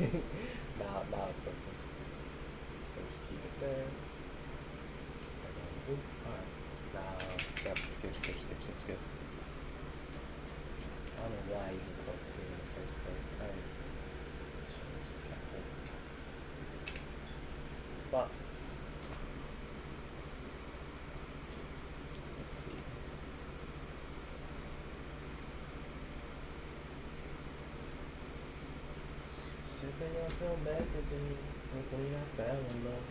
Now it's working. We'll just keep it there. And then, boop. Alright. Now, yep, skip. I don't know why I even posted it in the first place. I should have just kept it. But, let's see. Sipping on promethazine with Lena fell in love.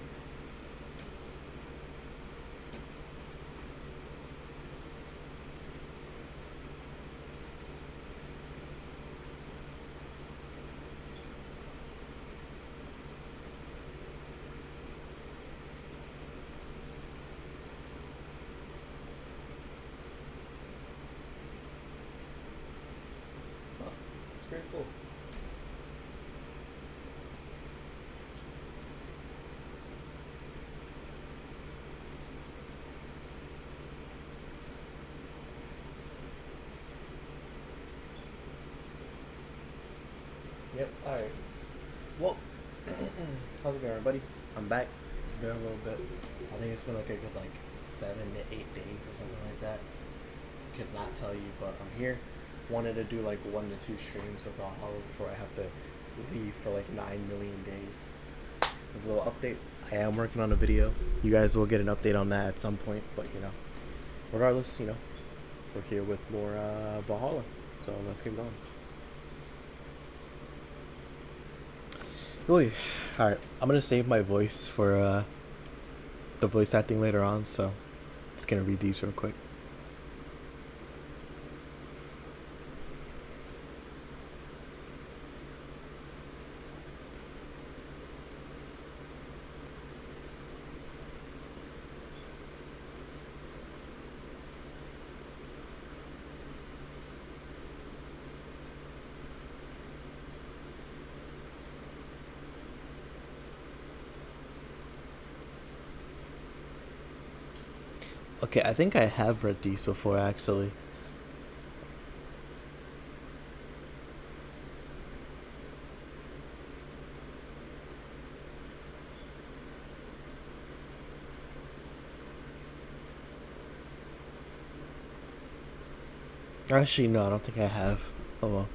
Huh, it's pretty cool. Yep, alright. Well, how's it going, everybody? I'm back. It's been a little bit. I think it's been like a good 7 to 8 days or something like that. Could not tell you, but I'm here. Wanted to do 1 to 2 streams of Valhalla before I have to leave for 9 million days. There's a little update. I am working on a video. You guys will get an update on that at some point, but regardless, we're here with more Valhalla. So let's get going. Alright, I'm gonna save my voice for the voice acting later on, so just gonna read these real quick. Okay, I think I have read these before, actually. Actually, no, I don't think I have. Oh well.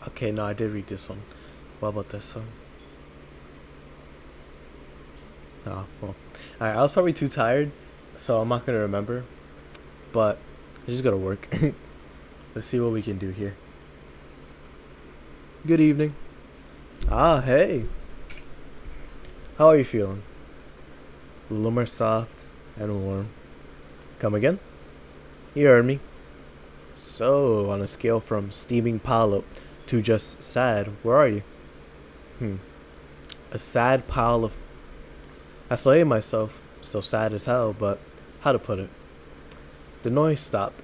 Okay, no, I did read this one. What about this one? Oh, well. Alright, I was probably too tired, so I'm not gonna remember. But I just gotta work. Let's see what we can do here. Good evening. Ah, hey. How are you feeling? A little more soft and warm. Come again? You heard me. So, on a scale from steaming polyp to just sad, where are you? A sad pile of... I slayed myself. Still sad as hell, but how to put it? The noise stopped.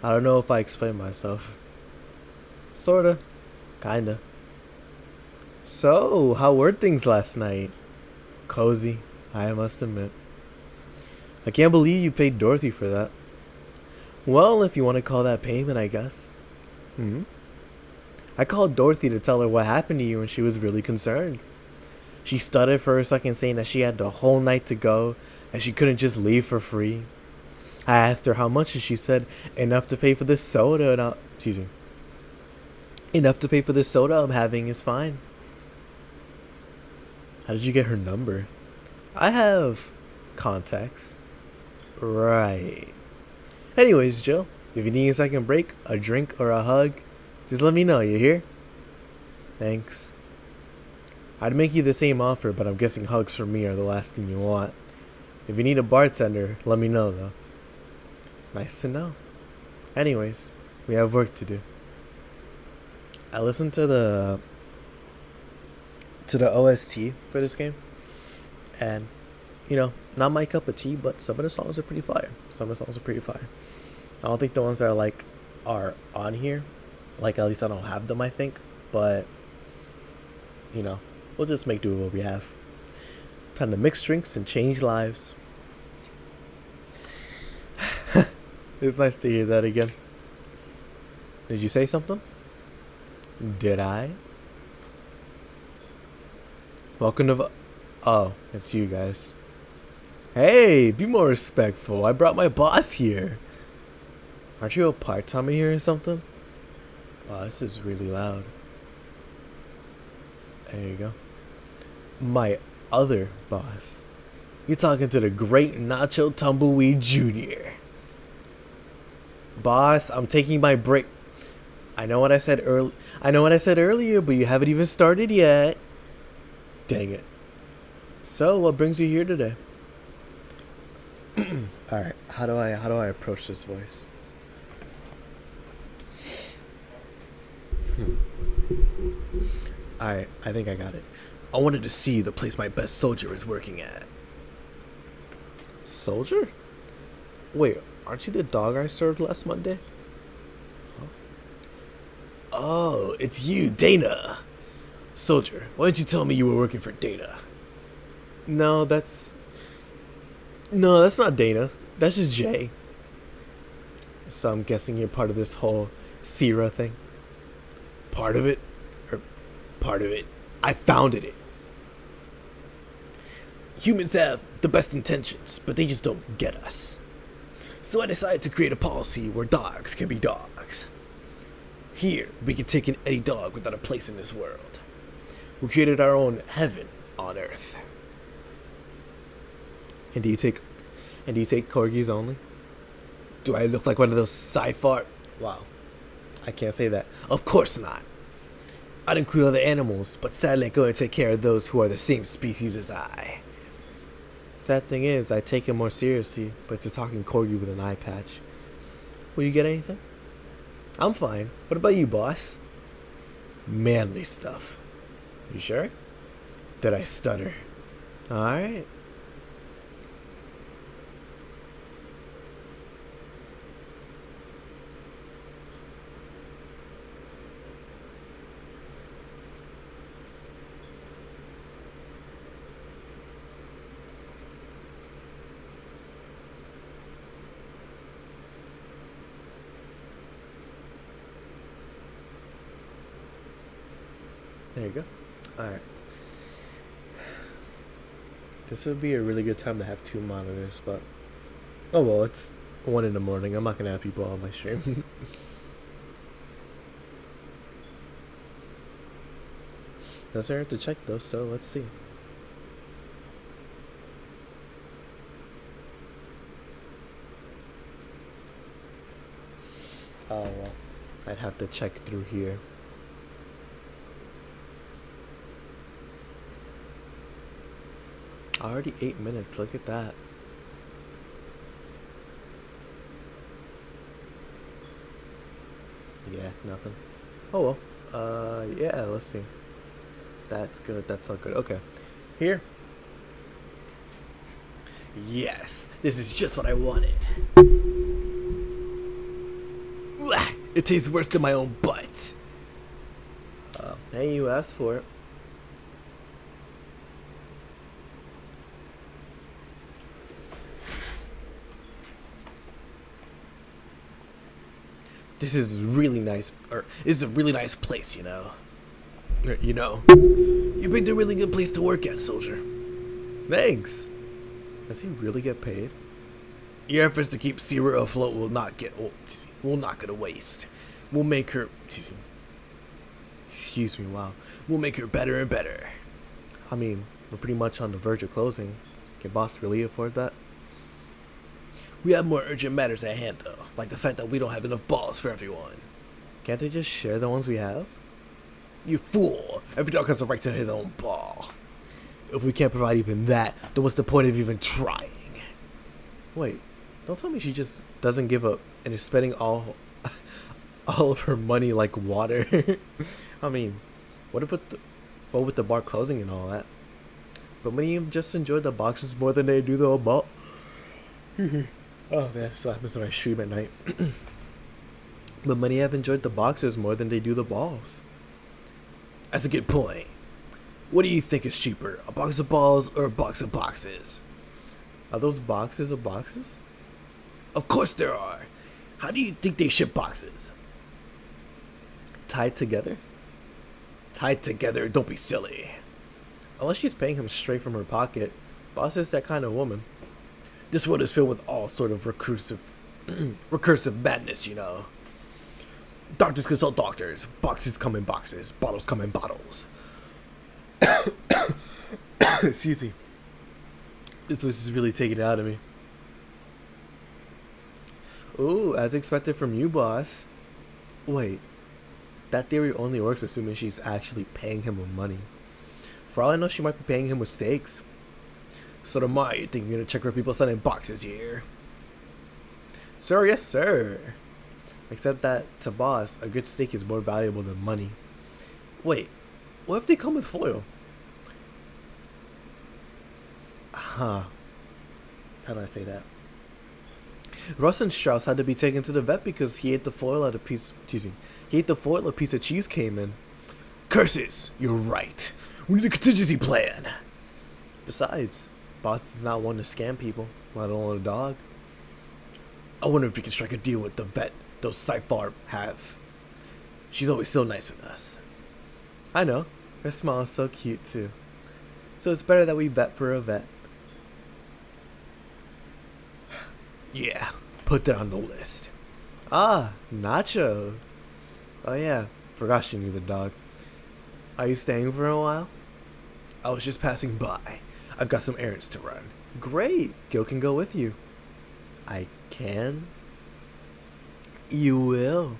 I don't know if I explained myself. Sorta. Kinda. So, how were things last night? Cozy, I must admit. I can't believe you paid Dorothy for that. Well, if you want to call that payment, I guess. I called Dorothy to tell her what happened to you and she was really concerned. She stuttered for a second, saying that she had the whole night to go and she couldn't just leave for free. I asked her how much and she said enough to pay for this soda and enough to pay for this soda I'm having is fine. How did you get her number? I have contacts. Right. Anyways, Jill, if you need a second break, a drink, or a hug, just let me know, you hear? Thanks. I'd make you the same offer, but I'm guessing hugs from me are the last thing you want. If you need a bartender, let me know, though. Nice to know. Anyways, we have work to do. I listened to the OST for this game, and not my cup of tea, but some of the songs are pretty fire. I don't think the ones that are on here, at least I don't have them, I think, but We'll just make do with what we have. Time to mix drinks and change lives. It's nice to hear that again. Did you say something? Did I? Welcome to Oh, it's you guys. Hey, be more respectful. I brought my boss here. Aren't you a part-timer here or something? Oh, this is really loud. There you go. My other boss. You're talking to the great Nacho Tumbleweed Jr. Boss, I'm taking my break. I know what I said earlier, but you haven't even started yet. Dang it. So, what brings you here today? All right, how do I approach this voice? All right, I think I got it. I wanted to see the place my best soldier is working at. Soldier? Wait, aren't you the dog I served last Monday? Huh? Oh, it's you, Dana. Soldier, why didn't you tell me you were working for Dana? No, that's not Dana. That's just Jay. So I'm guessing you're part of this whole Sierra thing. Part of it? Or part of it. I founded it. Humans have the best intentions, but they just don't get us. So I decided to create a policy where dogs can be dogs. Here, we can take in any dog without a place in this world. We created our own heaven on Earth. And do you take corgis only? Do I look like one of those sci-fi? Wow, I can't say that. Of course not. I'd include other animals, but sadly I'm going to take care of those who are the same species as I. Sad thing is, I take it more seriously, but it's a talking corgi with an eye patch. Will you get anything? I'm fine. What about you, boss? Manly stuff. You sure? Did I stutter? Alright. There you go. Alright. This would be a really good time to have 2 monitors, but oh well, it's 1 in the morning. I'm not gonna have people on my stream. Does I have to check though, so let's see. Oh well, I'd have to check through here. Already 8 minutes, look at that. Yeah, nothing. Oh well. Yeah, let's see. That's good, that's all good. Okay. Here. Yes, this is just what I wanted. It tastes worse than my own butt. Hey, you asked for it. This is really nice, or this is a really nice place, you know. You picked a really good place to work at, soldier. Thanks. Does he really get paid? Your efforts to keep Sierra afloat will not go to waste. We'll make her, excuse me, wow. We'll make her better and better. I mean, we're pretty much on the verge of closing. Can boss really afford that? We have more urgent matters at hand, though, like the fact that we don't have enough balls for everyone. Can't they just share the ones we have? You fool! Every dog has a right to his own ball. If we can't provide even that, then what's the point of even trying? Wait, don't tell me she just doesn't give up and is spending all of her money like water. I mean, what with the bar closing and all that? But many of them just enjoy the boxes more than they do the ball. Oh man, so happens when I stream at night. But many have enjoyed the boxes more than they do the balls. That's a good point. What do you think is cheaper, a box of balls or a box of boxes? Are those boxes of boxes? Of course there are. How do you think they ship boxes? Tied together? Tied together, don't be silly. Unless she's paying him straight from her pocket. Boss is that kind of woman. This world is filled with all sort of recursive madness, you know. Doctors consult doctors. Boxes come in boxes. Bottles come in bottles. Excuse me. This is really taking it out of me. Ooh, as expected from you, boss. Wait. That theory only works assuming she's actually paying him with money. For all I know, she might be paying him with steaks. So tomorrow, you think you're gonna check for people sending boxes here? Sir, yes, sir. Except that, to boss, a good steak is more valuable than money. Wait, what if they come with foil? Huh. How do I say that? Russ and Strauss had to be taken to the vet because he ate the foil at a piece. Excuse me. He ate the foil a piece of cheese came in. Curses! You're right. We need a contingency plan. Besides, boss is not one to scam people, let alone a dog. I wonder if we can strike a deal with the vet those Cypher have. She's always so nice with us. I know. Her smile is so cute too. So it's better that we vet for a vet. Yeah, put that on the list. Ah, Nacho. Oh yeah, forgot she knew the dog. Are you staying for a while? I was just passing by. I've got some errands to run. Great, Gil can go with you. I can? You will.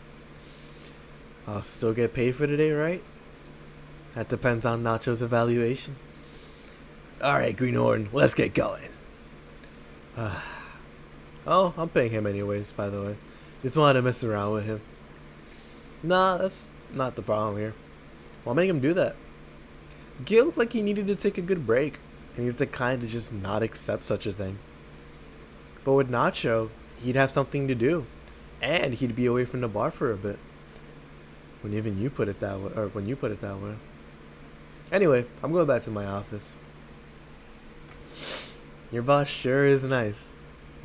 I'll still get paid for today, right? That depends on Nacho's evaluation. Alright, Greenhorn, let's get going. Oh, I'm paying him anyways, by the way. Just wanted to mess around with him. Nah, that's not the problem here. Why make him do that? Gil looked like he needed to take a good break, and he's the kind to just not accept such a thing. But with Nacho, he'd have something to do, and he'd be away from the bar for a bit. When you put it that way. Anyway, I'm going back to my office. Your boss sure is nice.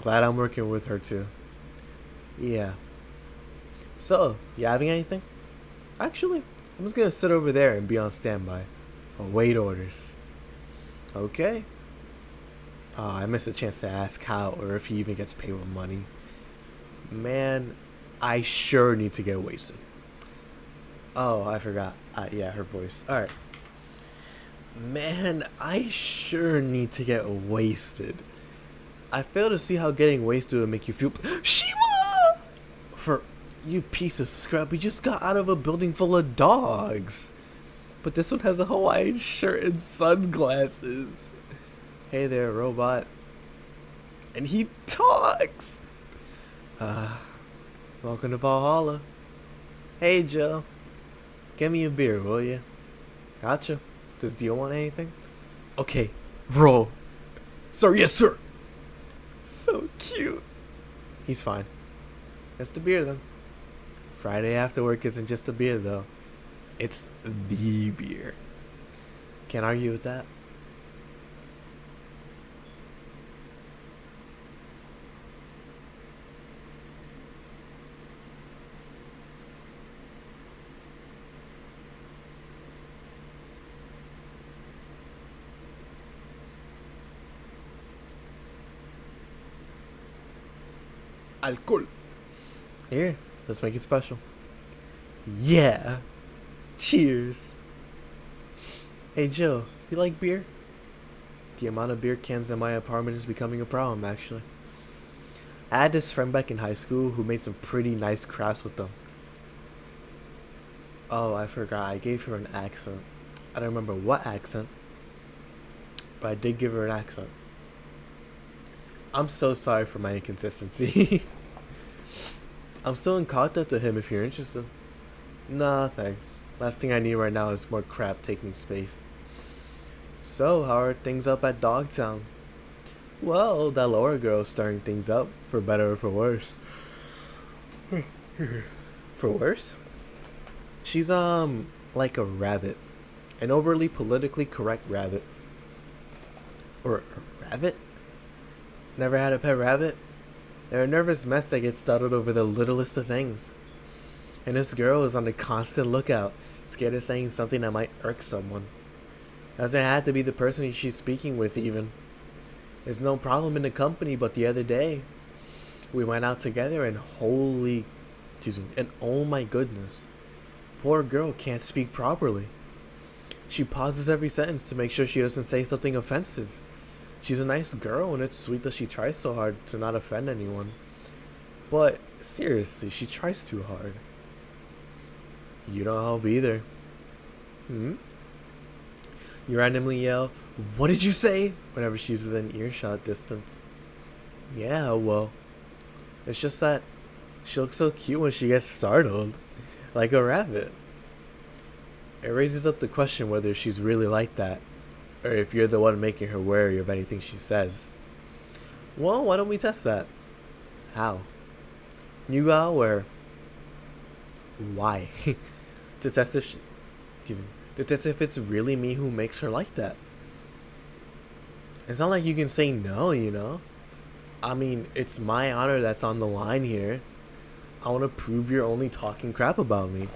Glad I'm working with her too. Yeah. So, you having anything? Actually, I'm just gonna sit over there and be on standby. Await orders. Okay. Oh, I missed a chance to ask how or if he even gets paid with money. Man, I sure need to get wasted. Oh, I forgot. Yeah, her voice. Alright. Man, I sure need to get wasted. I fail to see how getting wasted would make you feel. Shiva! For you piece of scrap, we just got out of a building full of dogs. But this one has a Hawaiian shirt and sunglasses. Hey there, robot. And he talks. Welcome to Valhalla. Hey, Joe. Get me a beer, will you? Gotcha. Does Dio want anything? Okay, roll. Sir, yes, sir. So cute. He's fine. Just a beer, then. Friday after work isn't just a beer, though. It's the beer. Can't argue with that. Alcohol. Here, let's make it special. Yeah. Cheers. Hey Joe, you like beer? The amount of beer cans in my apartment is becoming a problem, actually. I had this friend back in high school who made some pretty nice crafts with them. Oh, I forgot. I gave her an accent. I don't remember what accent, but I did give her an accent. I'm so sorry for my inconsistency. I'm still in contact with him if you're interested. Nah, thanks. Last thing I need right now is more crap taking space. So, how are things up at Dogtown? Well, that lower girl's starting things up, for better or for worse. For worse? She's, like a rabbit. An overly politically correct rabbit. Or rabbit? Never had a pet rabbit? They're a nervous mess that gets startled over the littlest of things. And this girl is on the constant lookout, scared of saying something that might irk someone. Doesn't have to be the person she's speaking with even. There's no problem in the company, but the other day, we went out together and oh my goodness, poor girl can't speak properly. She pauses every sentence to make sure she doesn't say something offensive. She's a nice girl and it's sweet that she tries so hard to not offend anyone. But seriously, she tries too hard. You don't help either. You randomly yell, "What did you say?" whenever she's within earshot distance. Yeah, well, it's just that she looks so cute when she gets startled, like a rabbit. It raises up the question whether she's really like that, or if you're the one making her wary of anything she says. Well, why don't we test that? How? You go where? Why? to test if it's really me who makes her like that. It's not like you can say no, you know? I mean, it's my honor that's on the line here. I want to prove you're only talking crap about me.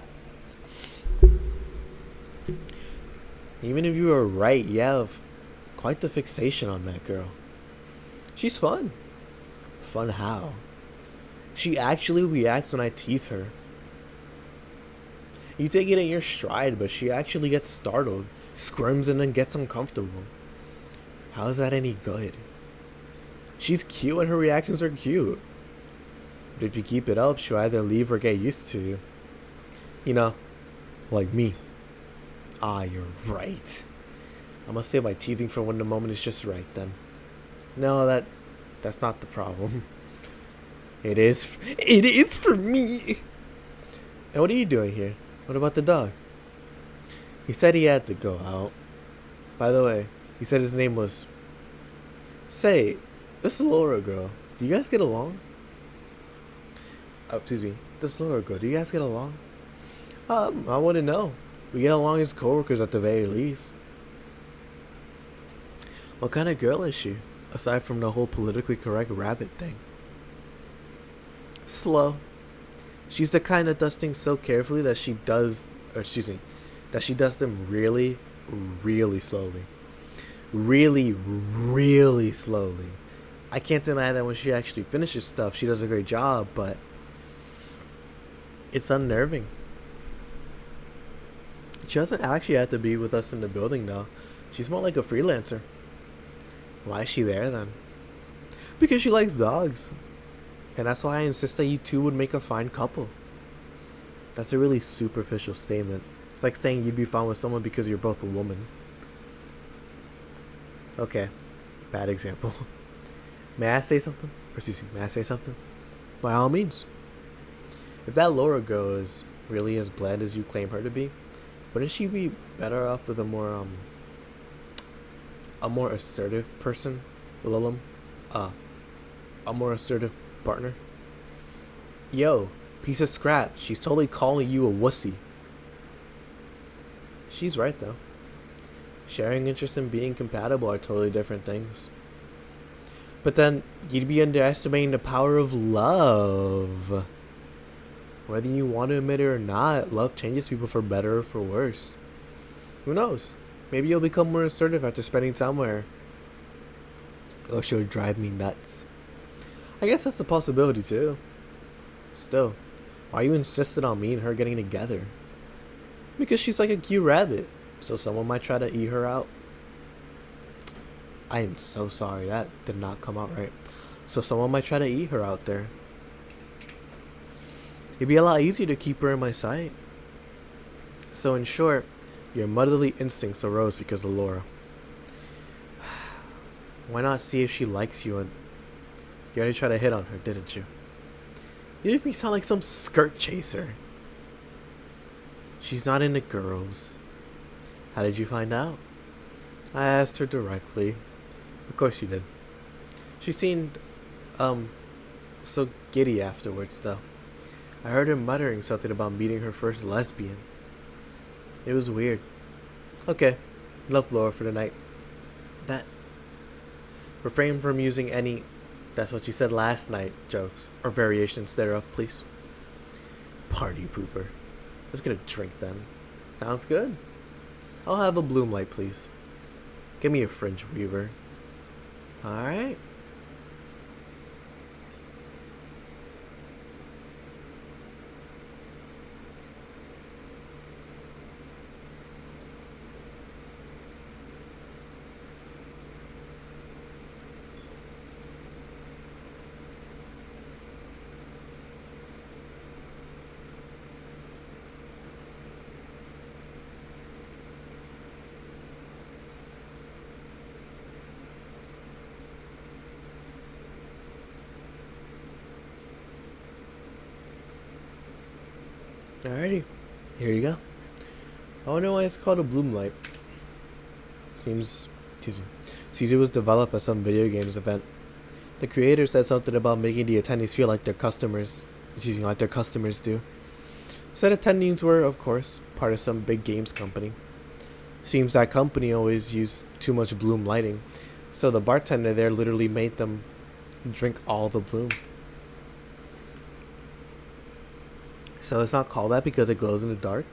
Even if you were right, you have quite the fixation on that girl. She's fun. Fun how? She actually reacts when I tease her. You take it in your stride, but she actually gets startled, squirms, and then gets uncomfortable. How is that any good? She's cute and her reactions are cute. But if you keep it up, she'll either leave or get used to you. You know, like me. Ah, you're right. I must say my teasing for when the moment is just right then. No, that's not the problem. It is for me. And what are you doing here? What about the dog? He said he had to go out. By the way, he said his name was... Say, this Laura girl, do you guys get along? This Laura girl, do you guys get along? I wouldn't know. We get along as coworkers at the very least. What kind of girl is she, aside from the whole politically correct rabbit thing? Slow. She's the kind that does things so carefully that she does them really, really slowly. Really, really slowly. I can't deny that when she actually finishes stuff, she does a great job, but it's unnerving. She doesn't actually have to be with us in the building, though. She's more like a freelancer. Why is she there, then? Because she likes dogs. And that's why I insist that you two would make a fine couple. That's a really superficial statement. It's like saying you'd be fine with someone because you're both a woman. Okay, bad example. May I say something? May I say something? By all means. If that Laura girl is really as bland as you claim her to be, wouldn't she be better off with a more assertive person? A more assertive partner? Yo, piece of scrap. She's totally calling you a wussy. She's right, though. Sharing interest and being compatible are totally different things. But then, you'd be underestimating the power of love. Whether you want to admit it or not, love changes people for better or for worse. Who knows? Maybe you'll become more assertive after spending time with her. Or she'll drive me nuts. I guess that's a possibility too. Still, why you insisted on me and her getting together? Because she's like a cute rabbit, so someone might try to eat her out. I am so sorry, that did not come out right. So someone might try to eat her out there. It'd be a lot easier to keep her in my sight. So in short, your motherly instincts arose because of Laura. Why not see if she likes you? And you already tried to hit on her, didn't you? You make me sound like some skirt chaser. She's not into girls. How did you find out? I asked her directly. Of course you did. She seemed, so giddy afterwards, though. I heard her muttering something about meeting her first lesbian. It was weird. Okay, enough lore for tonight. That. Refrain from using any "that's what you said last night" jokes or variations thereof, please. Party pooper. Let's get a drink then. Sounds good. I'll have a bloom light, please. Give me a fringe weaver. Alright. Alrighty. Here you go. I wonder why it's called a bloom light. Seems it was developed at some video games event. The creator said something about making the attendees feel like their customers, like their customers do. Said attendees were, of course, part of some big games company. Seems that company always used too much bloom lighting, so the bartender there literally made them drink all the bloom. So it's not called that because it glows in the dark?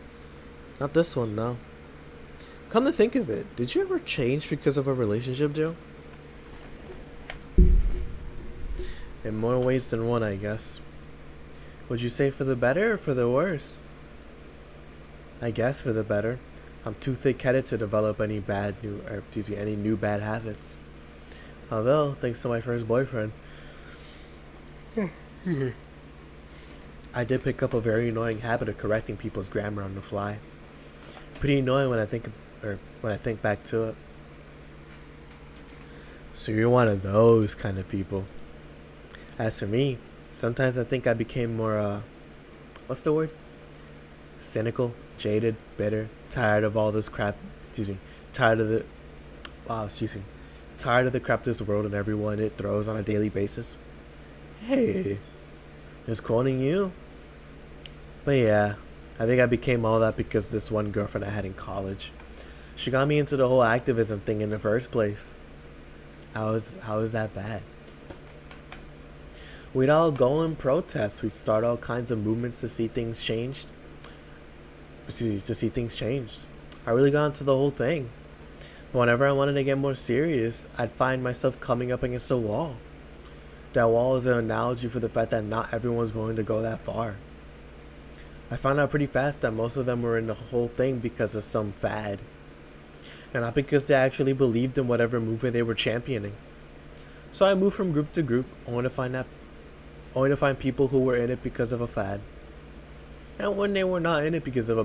Not this one, no. Come to think of it, did you ever change because of a relationship, Joe? In more ways than one, I guess. Would you say for the better or for the worse? I guess for the better. I'm too thick-headed to develop any new bad habits. Although, thanks to my first boyfriend, I did pick up a very annoying habit of correcting people's grammar on the fly. Pretty annoying when I think back to it. So you're one of those kind of people. As for me, sometimes I think I became more, what's the word? Cynical, jaded, bitter, tired of all this crap. Tired of the crap this world and everyone it throws on a daily basis. Hey, just quoting you. But yeah, I think I became all that because this one girlfriend I had in college. She got me into the whole activism thing in the first place. How is that bad? We'd all go and protest. We'd start all kinds of movements to see things changed. I really got into the whole thing. But whenever I wanted to get more serious, I'd find myself coming up against a wall. That wall is an analogy for the fact that not everyone's willing to go that far. I found out pretty fast that most of them were in the whole thing because of some fad. And not because they actually believed in whatever movement they were championing. So I moved from group to group, only to find people who were in it because of a fad. And when they were not in it because of a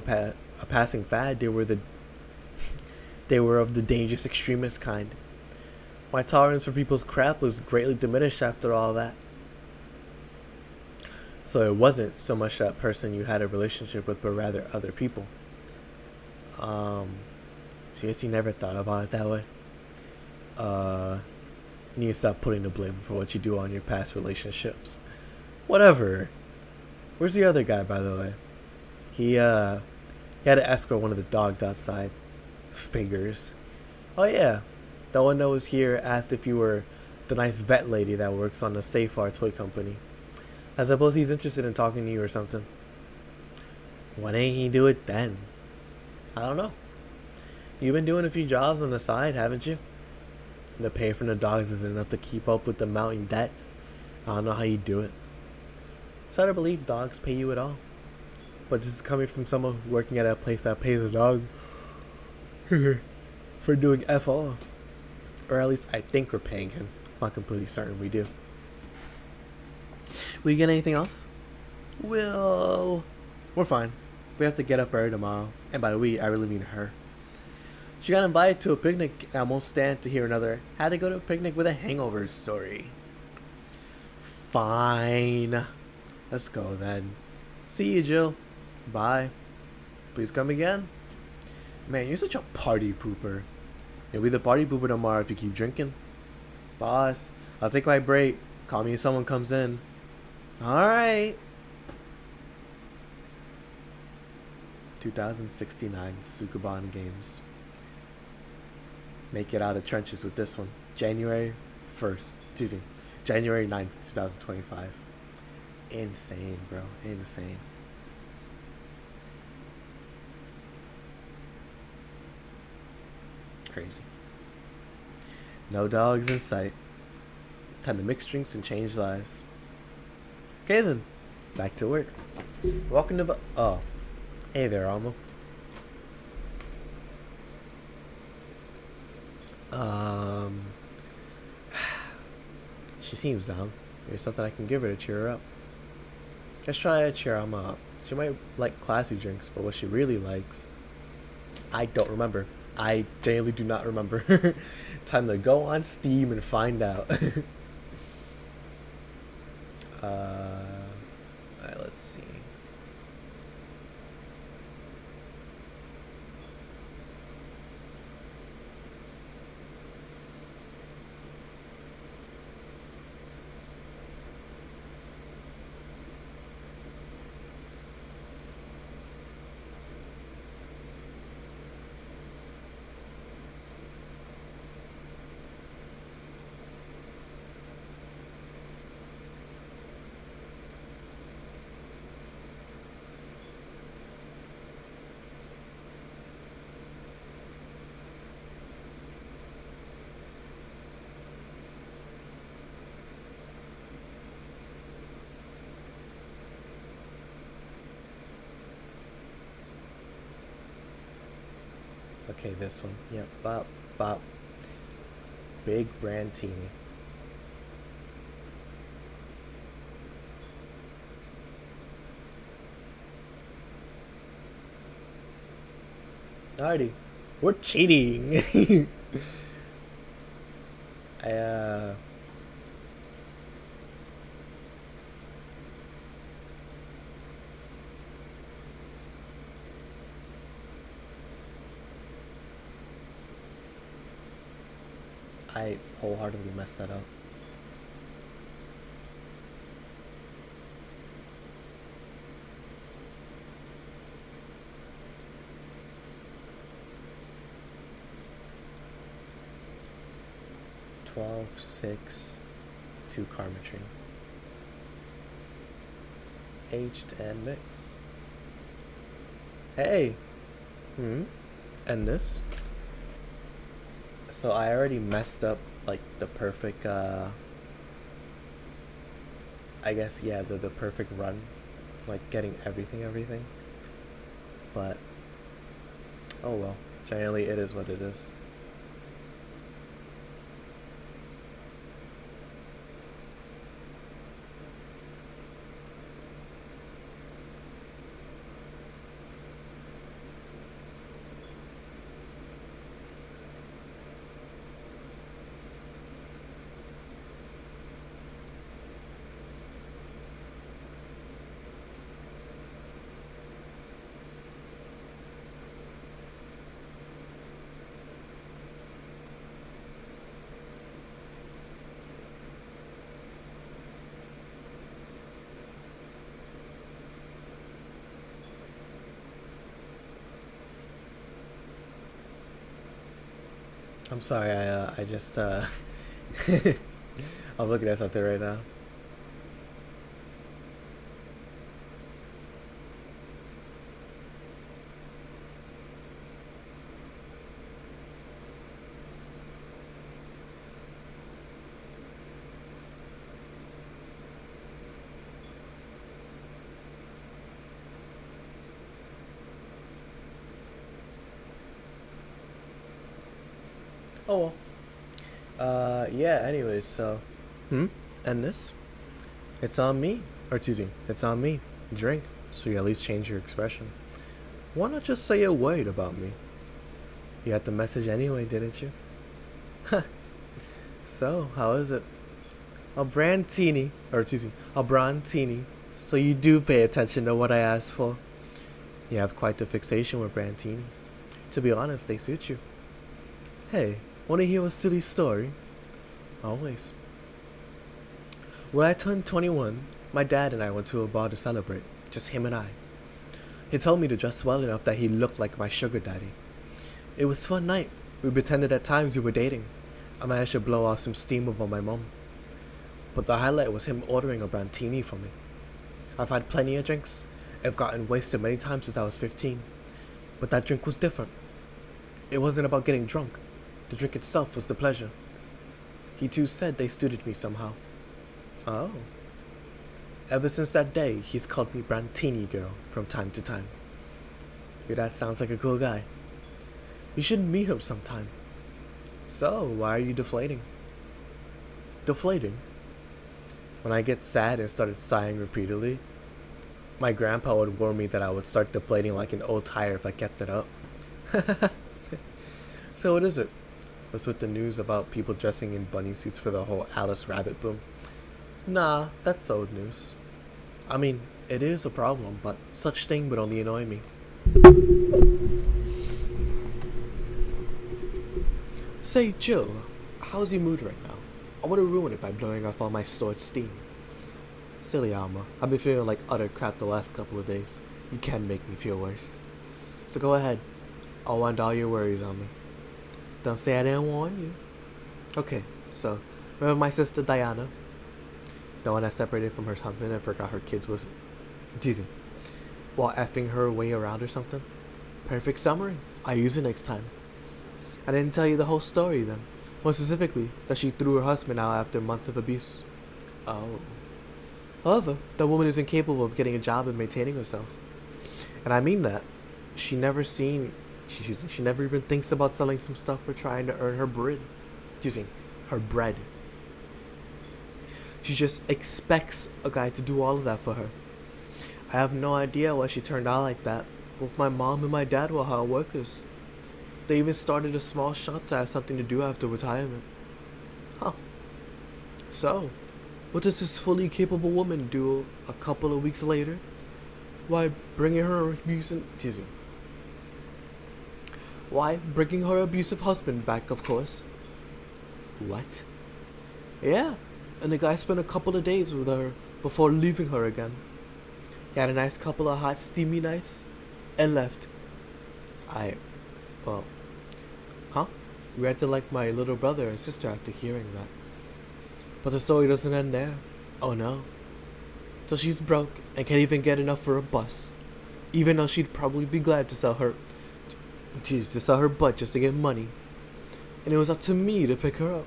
passing fad, they were of the dangerous extremist kind. My tolerance for people's crap was greatly diminished after all that. So it wasn't so much that person you had a relationship with, but rather other people. Seriously, never thought about it that way. You need to stop putting the blame for what you do on your past relationships. Whatever. Where's the other guy, by the way? He had to escort one of the dogs outside. Figures. Oh yeah, the one that was here asked if you were the nice vet lady that works on the Safar toy company. I suppose he's interested in talking to you or something. Why didn't he do it then? I don't know. You've been doing a few jobs on the side, haven't you? The pay from the dogs isn't enough to keep up with the mounting debts. I don't know how you do it. It's hard to believe dogs pay you at all. But this is coming from someone working at a place that pays a dog for doing F all. Or at least I think we're paying him. I'm not completely certain we do. Will you get anything else? Well, we're fine. We have to get up early tomorrow. And by we, I really mean her. She got invited to a picnic, and I won't stand to hear another "had to go to a picnic with a hangover" story. Fine. Let's go then. See you, Jill. Bye. Please come again. Man, you're such a party pooper. You'll be the party pooper tomorrow if you keep drinking. Boss, I'll take my break. Call me if someone comes in. Alright. 2069 Sukuban Games. make it out of trenches with this one. January 1st, excuse me, January 9th, 2025. Insane, bro. Insane. Crazy. No dogs in sight. Time to mix drinks and change lives. Okay then, back to work. Welcome to oh, hey there, Alma. She seems down. There's something I can give her to cheer her up. Just try to cheer Alma up. She might like classy drinks, but what she really likes, I don't remember. I genuinely do not remember. Time to go on Steam and find out. Alright, let's see. Okay, this one. Yep, bop, bop. Big Brandtini. Alrighty. We're cheating. I I wholeheartedly messed that up. Twelve, 6, 2 Carmetry. Aged and mixed. Hey! And this? So I already messed up like the perfect I guess yeah, the perfect run. Like getting everything. But oh well. Generally it is what it is. I'm sorry, I just I'm looking at something right now. Oh well. Yeah, anyways, so and this? It's on me. Or excuse me, it's on me. Drink. So you at least change your expression. Why not just say a word about me? You got the message anyway, didn't you? So, how is it? A Brandtini, or excuse me, a Brandtini. So you do pay attention to what I asked for. You have quite the fixation with Brantinis. To be honest, they suit you. Hey, wanna hear a silly story? Always. When I turned 21, my dad and I went to a bar to celebrate. Just him and I. He told me to dress well enough that he looked like my sugar daddy. It was a fun night. We pretended at times we were dating. I managed to blow off some steam about my mom. But the highlight was him ordering a brandtini for me. I've had plenty of drinks. I've gotten wasted many times since I was 15. But that drink was different. It wasn't about getting drunk. The drink itself was the pleasure. He too said they suited me somehow. Oh. Ever since that day, he's called me Brandtini Girl from time to time. Your dad sounds like a cool guy. You should meet him sometime. So, why are you deflating? Deflating? When I get sad and started sighing repeatedly, my grandpa would warn me that I would start deflating like an old tire if I kept it up. So what is it? What's with the news about people dressing in bunny suits for the whole Alice Rabbit boom? Nah, that's old news. I mean, it is a problem, but such thing would only annoy me. Say, Jill, how's your mood right now? I want to ruin it by blowing off all my stored steam. Silly Alma, I've been feeling like utter crap the last couple of days. You can't make me feel worse. So go ahead. I'll wind all your worries on me. Don't say I didn't warn you. Okay, so, remember my sister Diana? The one that separated from her husband and forgot her kids was... Excuse me. While effing her way around or something? Perfect summary. I'll use it next time. I didn't tell you the whole story then. More specifically, that she threw her husband out after months of abuse. Oh. However, that woman is incapable of getting a job and maintaining herself. And I mean that. She never even thinks about selling some stuff or trying to earn her bread. Excuse me, her bread. She just expects a guy to do all of that for her. I have no idea why she turned out like that. Both my mom and my dad were hard workers. They even started a small shop to have something to do after retirement. Huh. So, what does this fully capable woman do a couple of weeks later? Why, bringing her abusive husband back, of course. What? Yeah, and the guy spent a couple of days with her before leaving her again. He had a nice couple of hot, steamy nights, and left. Huh? You acted like my little brother and sister after hearing that. But the story doesn't end there. Oh no. So she's broke and can't even get enough for a bus. Even though she'd probably be glad to sell her butt just to get money. And it was up to me to pick her up.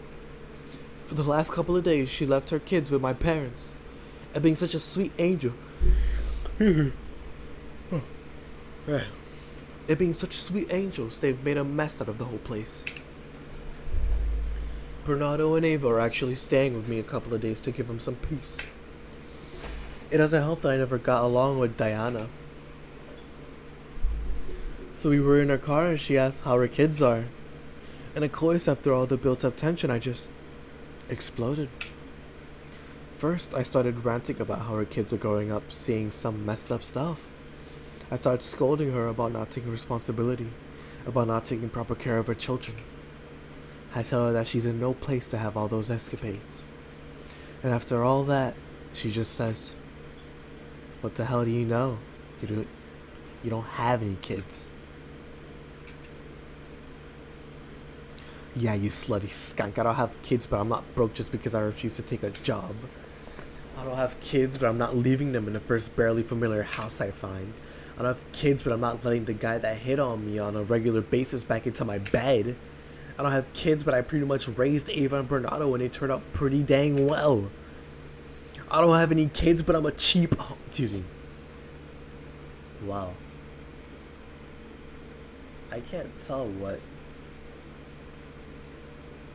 For the last couple of days, she left her kids with my parents. And being such a sweet angel. It being such sweet angels, they've made a mess out of the whole place. Bernardo and Ava are actually staying with me a couple of days to give them some peace. It doesn't help that I never got along with Diana. So we were in her car and she asked how her kids are. And of course, after all the built-up tension, I just exploded. First, I started ranting about how her kids are growing up seeing some messed up stuff. I started scolding her about not taking responsibility, about not taking proper care of her children. I tell her that she's in no place to have all those escapades. And after all that, she just says, "What the hell do you know? You don't have any kids." Yeah, you slutty skunk. I don't have kids, but I'm not broke just because I refuse to take a job. I don't have kids, but I'm not leaving them in the first barely familiar house I find. I don't have kids, but I'm not letting the guy that hit on me on a regular basis back into my bed. I don't have kids, but I pretty much raised Ava and Bernardo and they turned out pretty dang well. I don't have any kids, but I'm a cheap... excuse me. Wow. I can't tell what...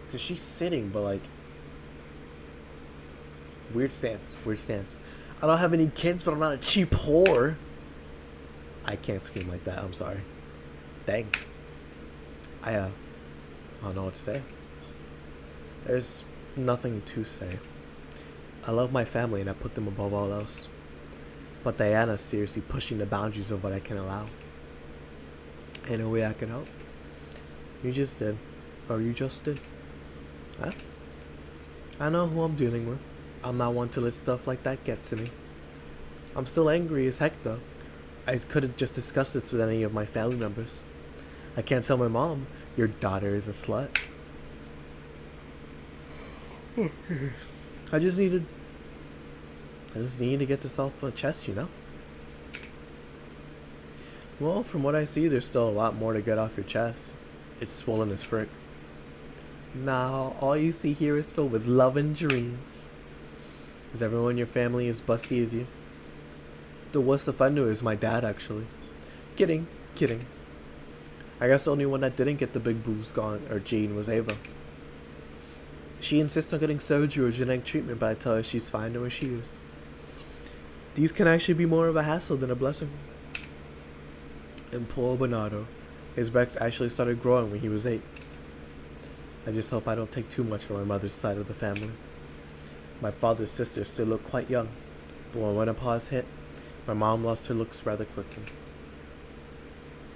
because she's sitting, but like... Weird stance. I don't have any kids, but I'm not a cheap whore. I can't scream like that, I'm sorry. Dang. I don't know what to say. There's nothing to say. I love my family and I put them above all else. But Diana's seriously pushing the boundaries of what I can allow. Ain't no way I can help. You just did. Or you just did. Huh? I know who I'm dealing with. I'm not one to let stuff like that get to me. I'm still angry as heck though. I couldn't just discuss this with any of my family members. I can't tell my mom Your daughter is a slut. I just needed to get this off my chest, you know? Well, from what I see, there's still a lot more to get off your chest. It's swollen as frick. Now, all you see here is filled with love and dreams. Is everyone in your family as busty as you? The worst offender is my dad, actually. Kidding. I guess the only one that didn't get the big boobs gone or gene was Ava. She insists on getting surgery or genetic treatment, but I tell her she's fine the way she is. These can actually be more of a hassle than a blessing. And poor Bernardo, his breasts actually started growing when he was 8. I just hope I don't take too much from my mother's side of the family. My father's sisters still look quite young, but when menopause hit, my mom lost her looks rather quickly.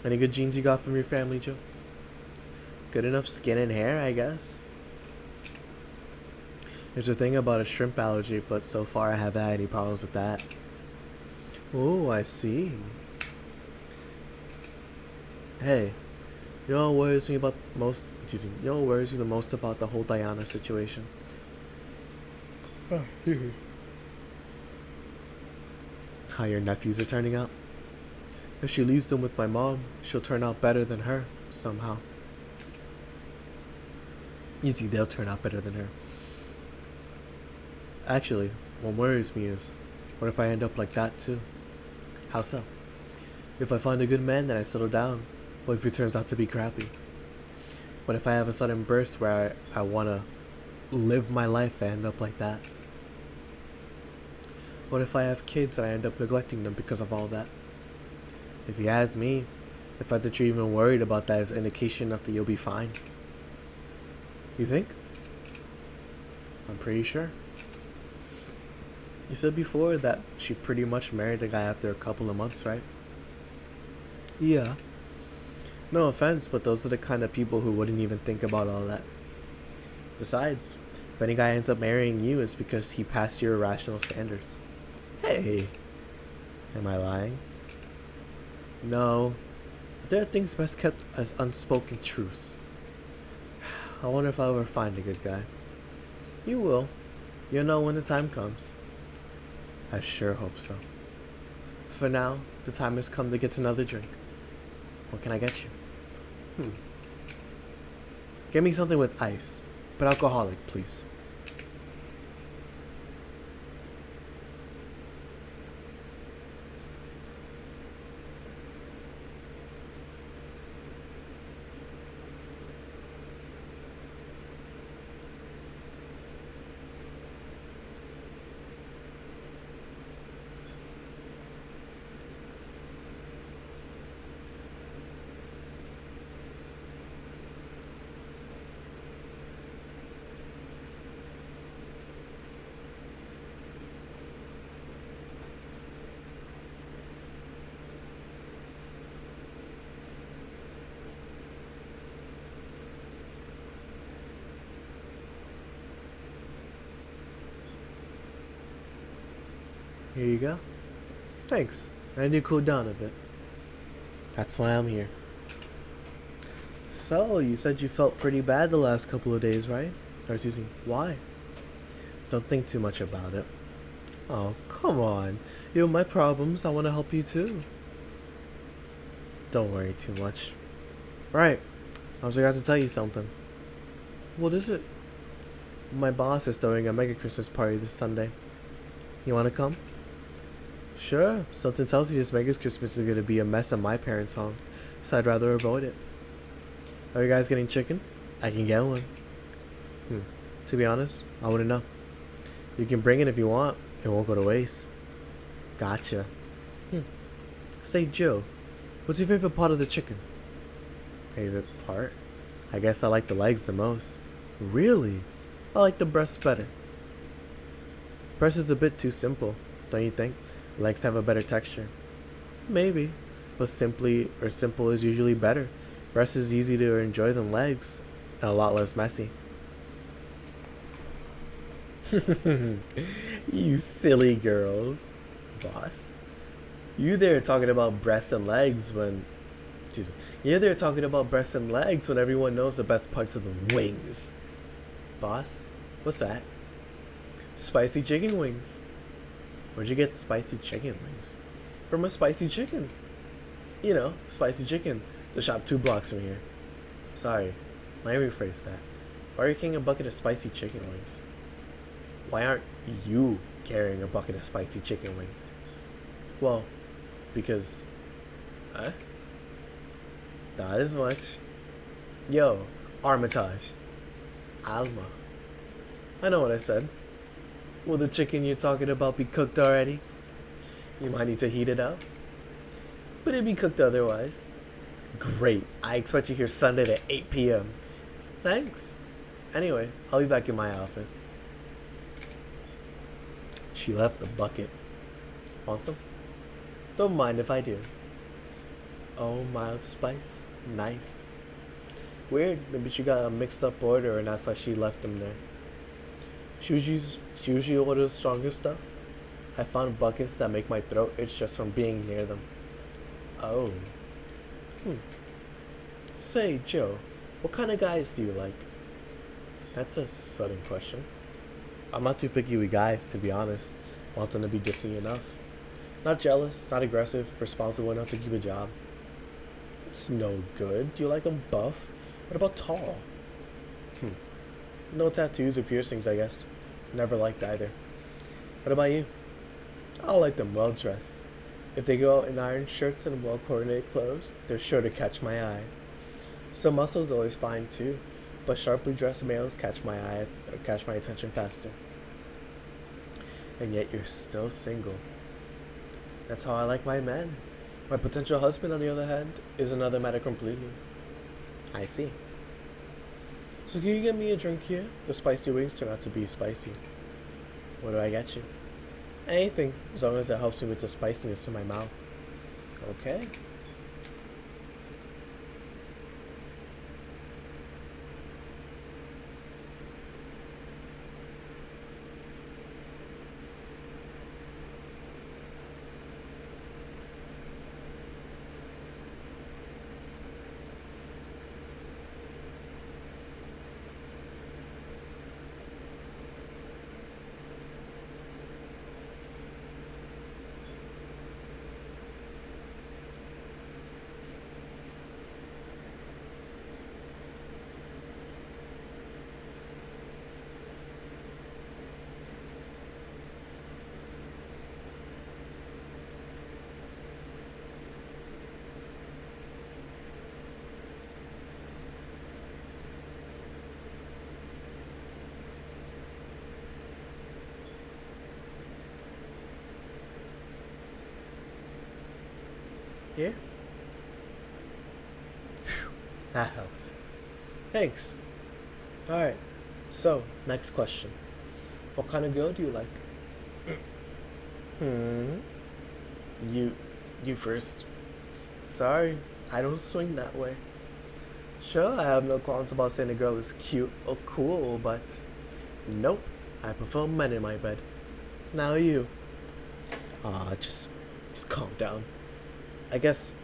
Any good genes you got from your family, Joe? Good enough skin and hair, I guess. There's a thing about a shrimp allergy, but so far I haven't had any problems with that. Oh, I see. Hey, you know what worries me about most? You know what worries me the most about the whole Diana situation? How your nephews are turning out. If she leaves them with my mom, she'll turn out better than her somehow. Easy, they'll turn out better than her. Actually, what worries me is, what if I end up like that too? How so? If I find a good man, then I settle down. What if he turns out to be crappy? What if I have a sudden burst where I want to live my life and end up like that? What if I have kids and I end up neglecting them because of all that? If you ask me, the fact that you're even worried about that is an indication that you'll be fine. You think? I'm pretty sure. You said before that she pretty much married the guy after a couple of months, right? Yeah. No offense, but those are the kind of people who wouldn't even think about all that. Besides, if any guy ends up marrying you, it's because he passed your irrational standards. Hey! Am I lying? No. There are things best kept as unspoken truths. I wonder if I'll ever find a good guy. You will. You'll know when the time comes. I sure hope so. For now, the time has come to get another drink. What can I get you? Get me something with ice, but alcoholic, please. Here you go. Thanks. I need to cool down a bit. That's why I'm here. So, you said you felt pretty bad the last couple of days, right? Or excuse me, why? Don't think too much about it. Oh, come on. You have my problems. I want to help you too. Don't worry too much. Right. I was about to tell you something. What is it? My boss is throwing a mega Christmas party this Sunday. You want to come? Sure. Something tells you this mega Christmas is going to be a mess at my parents' home, so I'd rather avoid it. Are you guys getting chicken? I can get one. To be honest, I wouldn't know. You can bring it if you want. It won't go to waste. Gotcha. Say, Joe, what's your favorite part of the chicken? Favorite part? I guess I like the legs the most. Really? I like the breast better. Breast is a bit too simple, don't you think? Legs have a better texture. Maybe, but simple is usually better. Breast is easy to enjoy than legs, and a lot less messy. You silly girls. Boss. You there talking about breasts and legs when... You're there talking about breasts and legs when everyone knows the best parts of the wings. Boss, what's that? Spicy chicken wings. Where'd you get spicy chicken wings? From a spicy chicken. You know, spicy chicken. The shop 2 blocks from here. Sorry, let me rephrase that. Why are you carrying a bucket of spicy chicken wings? Why aren't you carrying a bucket of spicy chicken wings? Well, because... Huh? Not as much. Yo, Armitage. Alma. I know what I said. Will the chicken you're talking about be cooked already? You might need to heat it up. But it'd be cooked otherwise. Great. I expect you here Sunday at 8 p.m. Thanks. Anyway, I'll be back in my office. She left the bucket. Want some? Don't mind if I do. Oh, mild spice. Nice. Weird. Maybe she got a mixed up order and that's why she left them there. She usually orders the strongest stuff. I found buckets that make my throat itch just from being near them. Oh. Say, Joe, what kind of guys do you like? That's a sudden question. I'm not too picky with guys, to be honest. I want them to be decent enough. Not jealous, not aggressive, responsible enough to keep a job. It's no good. Do you like them buff? What about tall? No tattoos or piercings, I guess. Never liked either. What about you? I like them well dressed. If they go out in iron shirts and well coordinated clothes, they're sure to catch my eye. Some muscles always fine too, but sharply dressed males catch my attention faster. And yet you're still single. That's how I like my men. My potential husband, on the other hand, is another matter completely. I see. So can you get me a drink here? The spicy wings turn out to be spicy. What do I get you? Anything, as long as it helps me with the spiciness in my mouth. Okay. Here? Phew, that helps. Thanks. Alright, so, next question. What kind of girl do you like? You first. Sorry, I don't swing that way. Sure, I have no qualms about saying a girl is cute or cool, but nope, I prefer men in my bed. Now you. Just calm down. I guess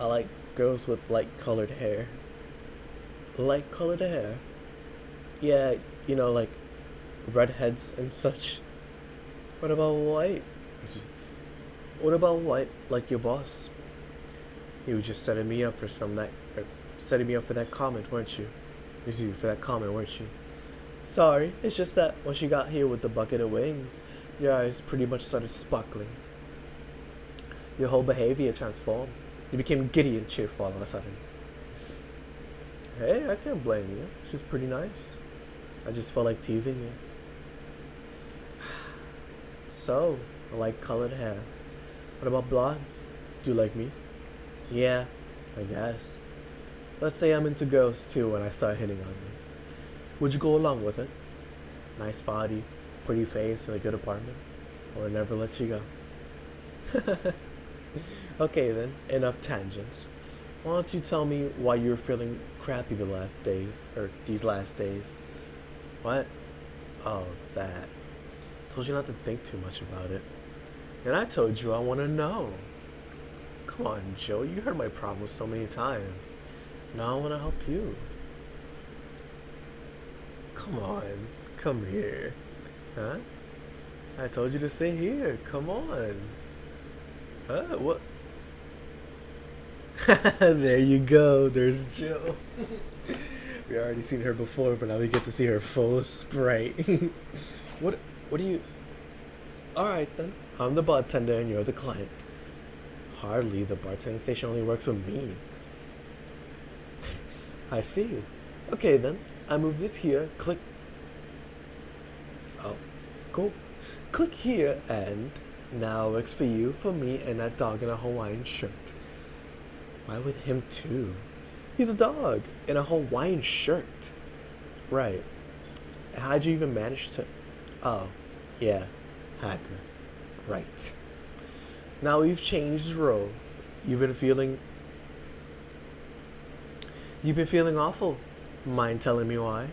I like girls with light colored hair. Light colored hair? Yeah, you know, like redheads and such. What about white? What about white, like your boss? You were just setting me up for setting me up for that comment, weren't you? For that comment, weren't you? Sorry, it's just that when she got here with the bucket of wings, your eyes pretty much started sparkling. Your whole behavior transformed. You became giddy and cheerful all of a sudden. Hey, I can't blame you. She's pretty nice. I just felt like teasing you. So, I like colored hair. What about blondes? Do you like me? Yeah, I guess. Let's say I'm into girls too when I start hitting on you. Would you go along with it? Nice body, pretty face, and a good apartment? Or never let you go? Okay then, enough tangents. Why don't you tell me why you're feeling crappy these last days? What? Oh, that. Told you not to think too much about it. And I told you I want to know. Come on, Joe. You heard my promise so many times. Now I want to help you. Come on. Come here. Huh? I told you to sit here. Come on. Huh? What? There you go. There's Jill. We already seen her before, but now we get to see her full sprite. what? What do you? All right then. I'm the bartender and you're the client. Hardly. The bartending station only works with me. I see. Okay then. I move this here. Click. Oh, cool. Click here and now it works for you, for me, and that dog in a Hawaiian shirt. Why with him too? He's a dog in a Hawaiian shirt. Right. How'd you even manage to... Oh, yeah. Hacker. Right. Now we've changed roles. You've been feeling awful. Mind telling me why?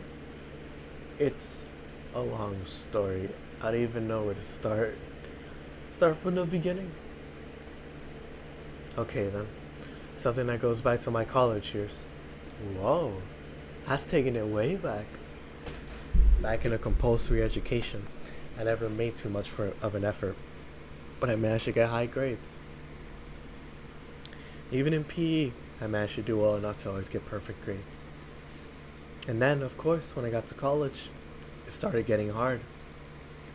It's a long story. I don't even know where to start. Start from the beginning. Okay then. Something that goes back to my college years. Whoa. That's taking it way back. Back in a compulsory education, I never made too much of an effort, but I managed to get high grades. Even in PE, I managed to do well enough to always get perfect grades. And then, of course, when I got to college, it started getting hard.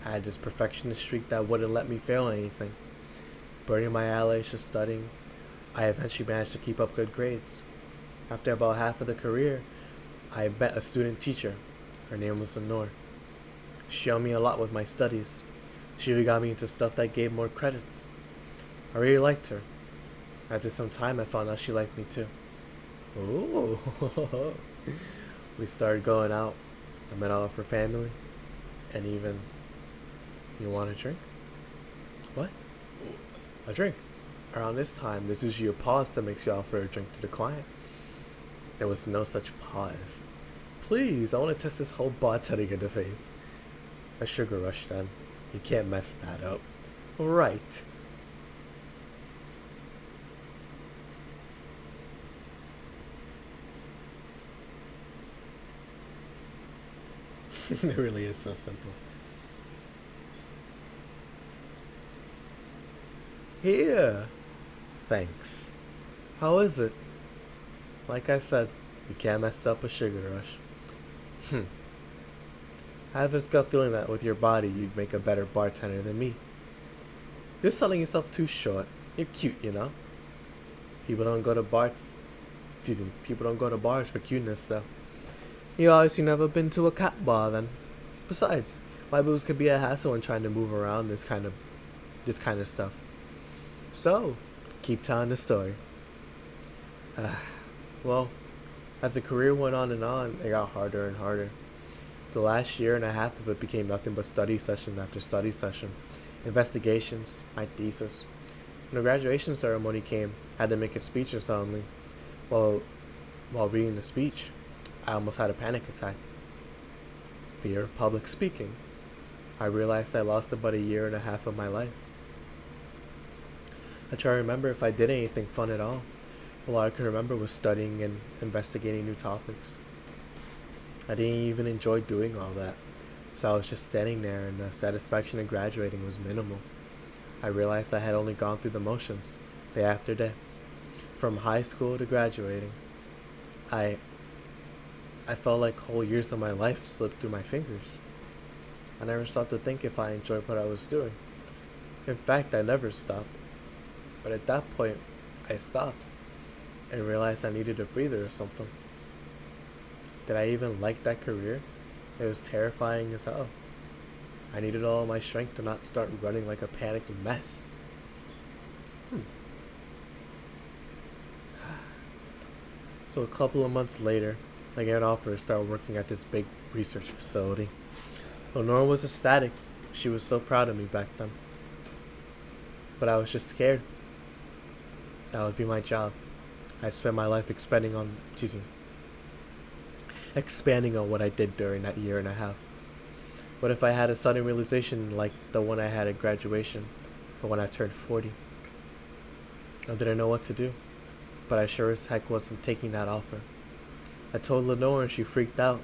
I had this perfectionist streak that wouldn't let me fail anything. Burning my allies just studying, I eventually managed to keep up good grades. After about half of the career, I met a student teacher. Her name was Lenore. She helped me a lot with my studies. She even got me into stuff that gave more credits. I really liked her. After some time, I found out she liked me too. Ooh. We started going out. I met all of her family. And even... You want a drink? What? A drink. Around this time, there's usually a pause that makes you offer a drink to the client. There was no such pause. Please, I want to test this whole bartending in the face. A sugar rush then. You can't mess that up. Right. It really is so simple. Here. Thanks. How is it? Like I said, you can't mess up a sugar rush. I have this gut feeling that with your body, you'd make a better bartender than me. You're selling yourself too short. You're cute, you know? People don't go to bars. People don't go to bars for cuteness, though. You obviously never been to a cat bar, then. Besides, my boobs could be a hassle when trying to move around this kind of stuff. So, keep telling the story. Well, as the career went on, it got harder and harder. The last year and a half of it became nothing but study session after study session, investigations, my thesis. When the graduation ceremony came, I had to make a speech or something. While reading the speech, I almost had a panic attack. Fear of public speaking. I realized I lost about a year and a half of my life. I try to remember if I did anything fun at all. All I could remember was studying and investigating new topics. I didn't even enjoy doing all that, so I was just standing there and the satisfaction of graduating was minimal. I realized I had only gone through the motions, day after day. From high school to graduating, I felt like whole years of my life slipped through my fingers. I never stopped to think if I enjoyed what I was doing. In fact, I never stopped. But at that point, I stopped and realized I needed a breather or something. Did I even like that career? It was terrifying as hell. I needed all my strength to not start running like a panicked mess. So a couple of months later, I got an offer to start working at this big research facility. Lenore was ecstatic. She was so proud of me back then. But I was just scared. That would be my job. I'd spend my life expanding on what I did during that year and a half. What if I had a sudden realization like the one I had at graduation, but when I turned 40? I didn't know what to do, but I sure as heck wasn't taking that offer. I told Lenore and she freaked out.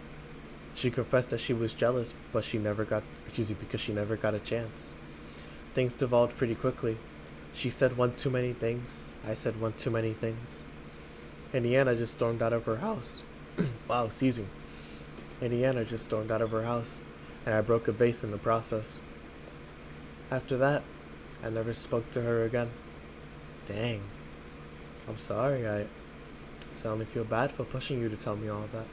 She confessed that she was jealous, but because she never got a chance. Things devolved pretty quickly. She said one too many things. I said one too many things. In the end, I just stormed out of her house. Wow, excuse me. In the end, I just stormed out of her house, and I broke a vase in the process. After that, I never spoke to her again. Dang. I'm sorry, I suddenly feel bad for pushing you to tell me all of that.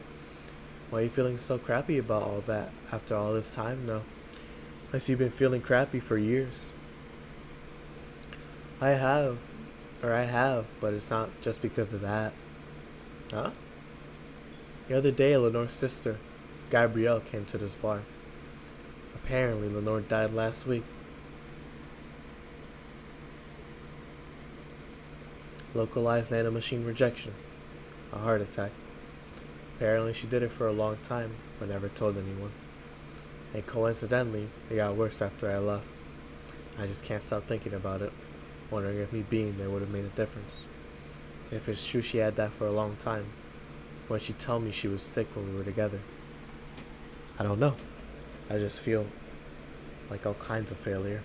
Why are you feeling so crappy about all that after all this time now? Like you've been feeling crappy for years. I have, but it's not just because of that. Huh? The other day, Lenore's sister, Gabrielle, came to this bar. Apparently, Lenore died last week. Localized nanomachine rejection. A heart attack. Apparently, she did it for a long time, but never told anyone. And coincidentally, it got worse after I left. I just can't stop thinking about it, wondering if me being there would have made a difference. If it's true she had that for a long time, why'd she tell me she was sick when we were together? I don't know. I just feel like all kinds of failure.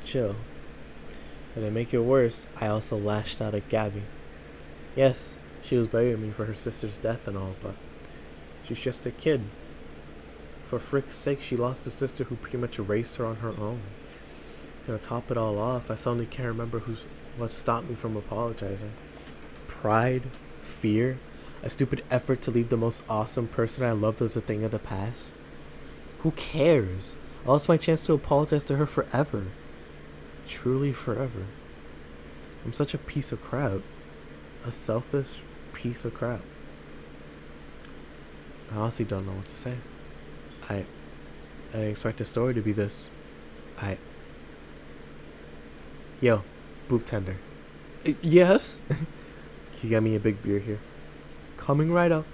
Chill. And to make it worse, I also lashed out at Gabby. Yes, she was burying me for her sister's death and all, but she's just a kid. For frick's sake, she lost a sister who pretty much raised her on her own. To top it all off, I suddenly can't remember what stopped me from apologizing. Pride? Fear? A stupid effort to leave the most awesome person I loved as a thing of the past? Who cares? I lost my chance to apologize to her forever. Truly forever. I'm such a piece of crap. A selfish piece of crap. I honestly don't know what to say. I didn't expect the story to be this. Yo, boob tender. Yes? Can you get me a big beer here? Coming right up.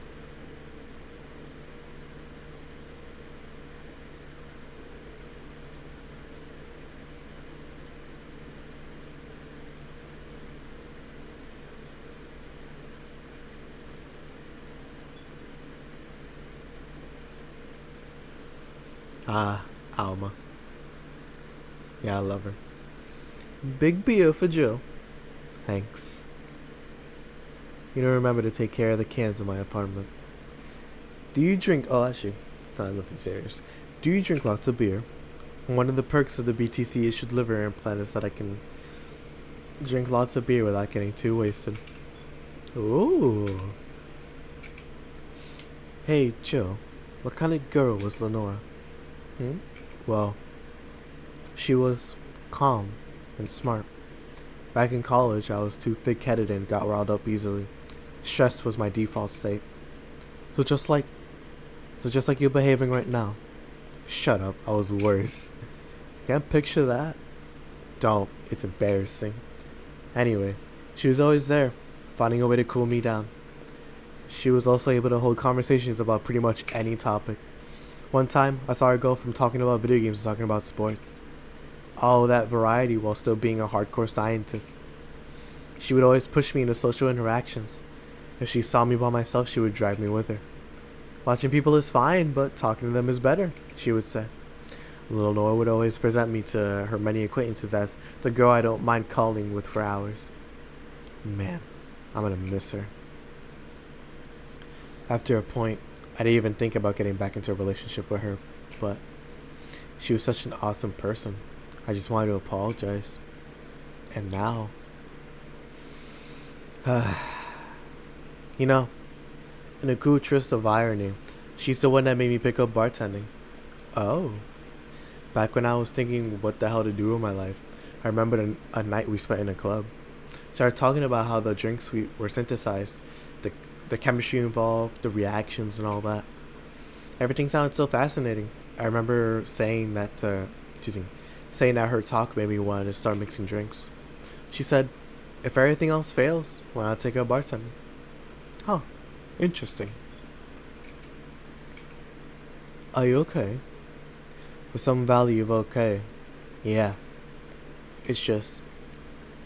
Ah, Alma. Yeah, I love her. Big beer for Joe. Thanks. You don't remember to take care of the cans in my apartment. Do you drink... Oh, actually, nothing serious. Do you drink lots of beer? One of the perks of the BTC issued liver implant is that I can drink lots of beer without getting too wasted. Ooh. Hey, Joe. What kind of girl was Lenora? Well, she was calm and smart. Back in college, I was too thick-headed and got riled up easily. Stress was my default state. So just like you're behaving right now. Shut up, I was worse. Can't picture that? Don't, it's embarrassing. Anyway, she was always there, finding a way to cool me down. She was also able to hold conversations about pretty much any topic. One time, I saw her go from talking about video games to talking about sports. All that variety while still being a hardcore scientist. She would always push me into social interactions. If she saw me by myself, she would drag me with her. Watching people is fine, but talking to them is better, she would say. Little Noah would always present me to her many acquaintances as the girl I don't mind calling with for hours. Man, I'm gonna miss her. After a point, I didn't even think about getting back into a relationship with her, but she was such an awesome person. I just wanted to apologize. And now... you know, in a cool twist of irony, she's the one that made me pick up bartending. Oh. Back when I was thinking what the hell to do with my life, I remembered a night we spent in a club. Started talking about how the drinks were synthesized, the chemistry involved, the reactions and all that. Everything sounded so fascinating. I remember saying that her talk made me want to start mixing drinks. She said, if everything else fails, why not take up bartending? Huh, interesting. Are you okay? For some value of okay. Yeah, It's just,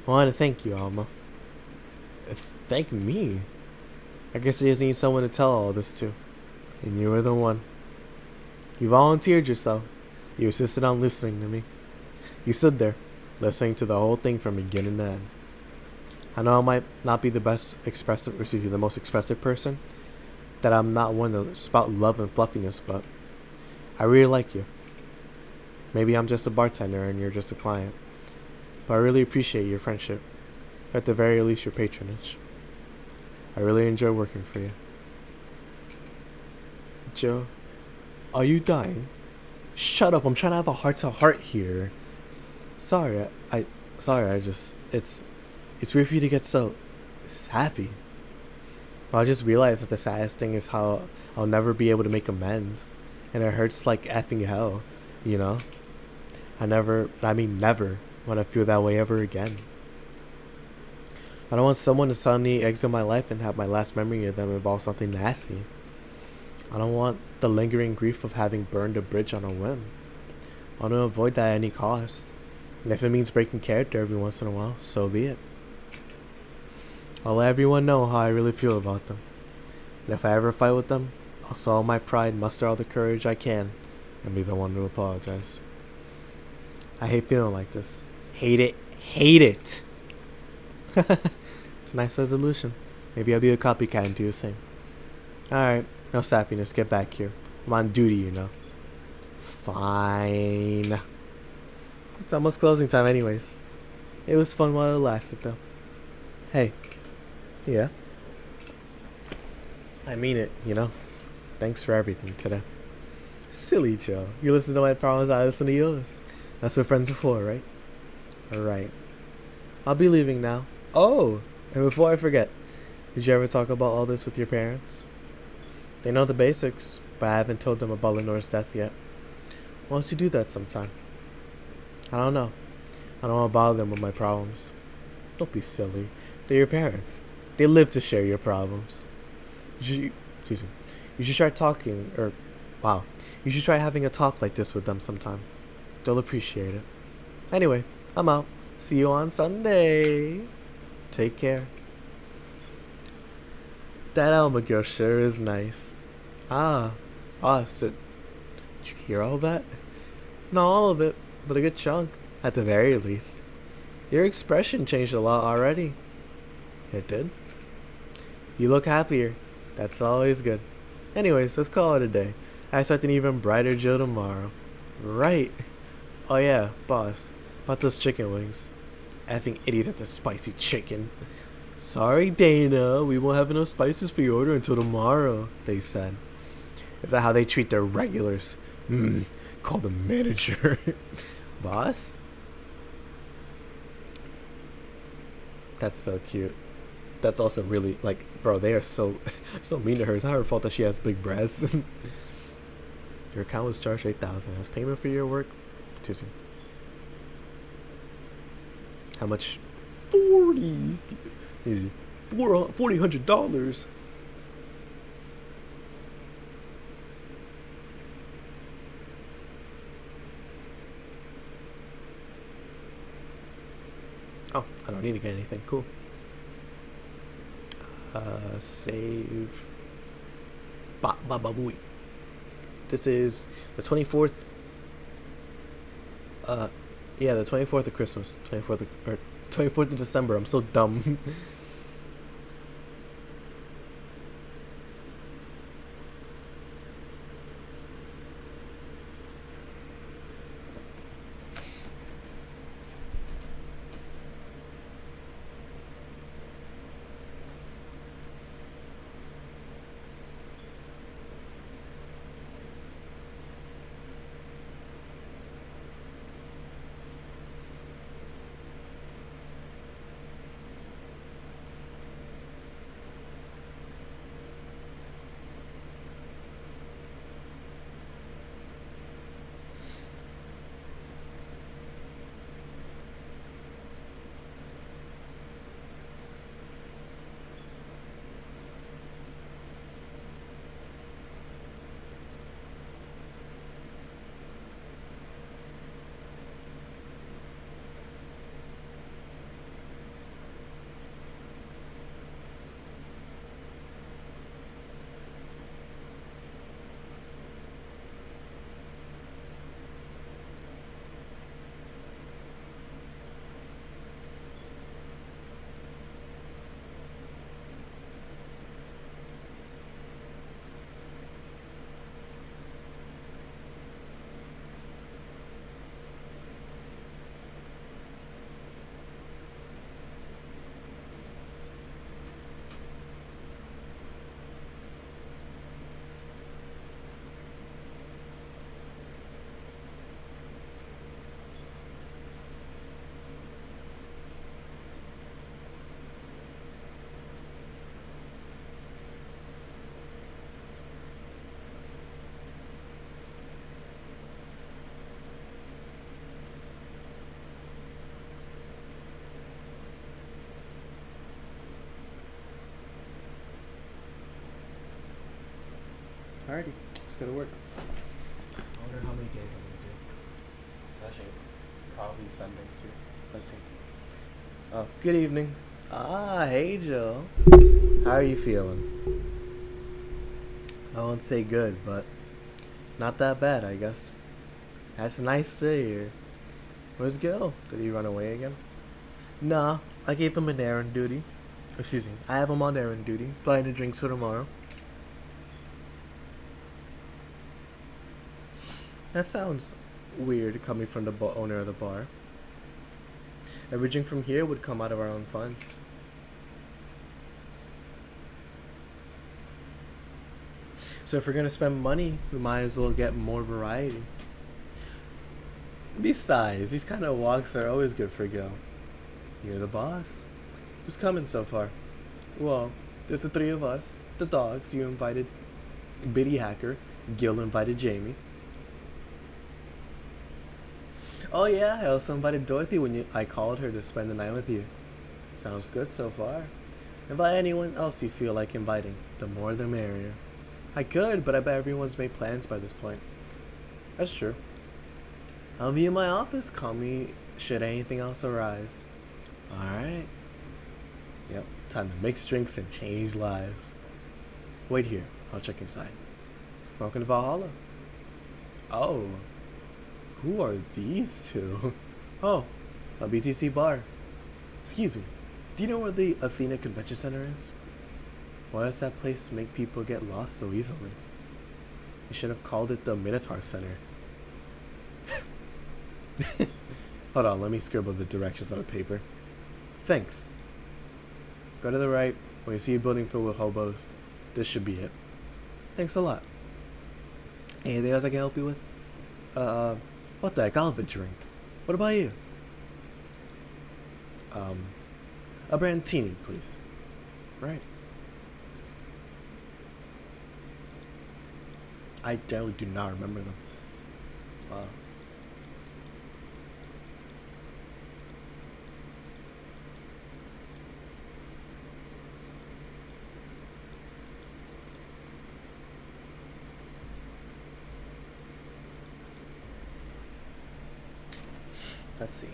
I want to thank you, Alma. Thank me? I guess I just need someone to tell all this to. And you were the one. You volunteered yourself. You insisted on listening to me. You stood there, listening to the whole thing from beginning to end. I know I might not be the the most expressive person, that I'm not one to spout love and fluffiness, but I really like you. Maybe I'm just a bartender and you're just a client, but I really appreciate your friendship, or at the very least your patronage. I really enjoy working for you. Joe, are you dying? Shut up, I'm trying to have a heart-to-heart here. Sorry, I just, it's weird for you to get so happy. But I just realized that the saddest thing is how I'll never be able to make amends. And it hurts like effing hell, you know? Never want to feel that way ever again. I don't want someone to suddenly exit my life and have my last memory of them involve something nasty. I don't want the lingering grief of having burned a bridge on a whim. I want to avoid that at any cost. And if it means breaking character every once in a while, so be it. I'll let everyone know how I really feel about them. And if I ever fight with them, I'll swallow my pride, muster all the courage I can, and be the one to apologize. I hate feeling like this. Hate it. Hate it. It's a nice resolution. Maybe I'll be a copycat and do the same. Alright, no sappiness. Get back here. I'm on duty, you know. Fine. It's almost closing time anyways. It was fun while it lasted though. Hey. Yeah. I mean it, you know. Thanks for everything today. Silly Joe. You listen to my problems, I listen to yours. That's what friends are for, right? Alright. I'll be leaving now. Oh! And before I forget, did you ever talk about all this with your parents? They know the basics, but I haven't told them about Lenore's death yet. Why don't you do that sometime? I don't know. I don't want to bother them with my problems. Don't be silly. They're your parents. They live to share your problems. You should try talking, you should try having a talk like this with them sometime. They'll appreciate it. Anyway, I'm out. See you on Sunday. Take care. That Alma girl sure is nice. Did you hear all that? Not all of it, but a good chunk, at the very least. Your expression changed a lot already. It did? You look happier. That's always good. Anyways, let's call it a day. I expect an even brighter Joe tomorrow. Right. Oh yeah, boss. About those chicken wings. Effing idiots at the spicy chicken. Sorry, Dana. We won't have enough spices for your order until tomorrow, they said. Is that how they treat their regulars? Call the manager. Boss? That's so cute. That's also really, like, bro, they are so mean to her. It's not her fault that she has big breasts. Your account was charged $8,000 as payment for your work. Too soon. How much? $400. Oh, I don't need to get anything. Cool. Save. This is the 24th. Yeah, the 24th of Christmas. 24th of December. I'm so dumb. Alrighty, let's go to work. I wonder how many days I'm gonna do. Actually, probably Sunday too. Let's see. Oh, good evening. Ah, hey Joe. How are you feeling? I won't say good, but not that bad, I guess. That's nice to hear. Where's Gil? Did he run away again? Nah, I gave him an errand duty. Excuse me, I have him on errand duty, buying the drinks for tomorrow. That sounds weird coming from the owner of the bar. Every drink from here would come out of our own funds. So if we're gonna spend money, we might as well get more variety. Besides, these kind of walks are always good for Gil. You're the boss. Who's coming so far? Well, there's the three of us. The dogs. You invited Biddy Hacker. Gil invited Jamie. Oh yeah, I also invited Dorothy when I called her to spend the night with you. Sounds good so far. Invite anyone else you feel like inviting. The more the merrier. I could, but I bet everyone's made plans by this point. That's true. I'll be in my office. Call me should anything else arise. Alright. Yep, time to mix drinks and change lives. Wait here, I'll check inside. Welcome to Valhalla. Oh. Who are these two? Oh, a BTC bar. Excuse me, do you know where the Athena Convention Center is? Why does that place make people get lost so easily? They should have called it the Minotaur Center. Hold on, let me scribble the directions on a paper. Thanks. Go to the right. When you see a building filled with hobos, this should be it. Thanks a lot. Anything else I can help you with? What the heck? I'll have a drink. What about you? A Brandini, please. Right. I generally do not remember them. Wow. Let's see.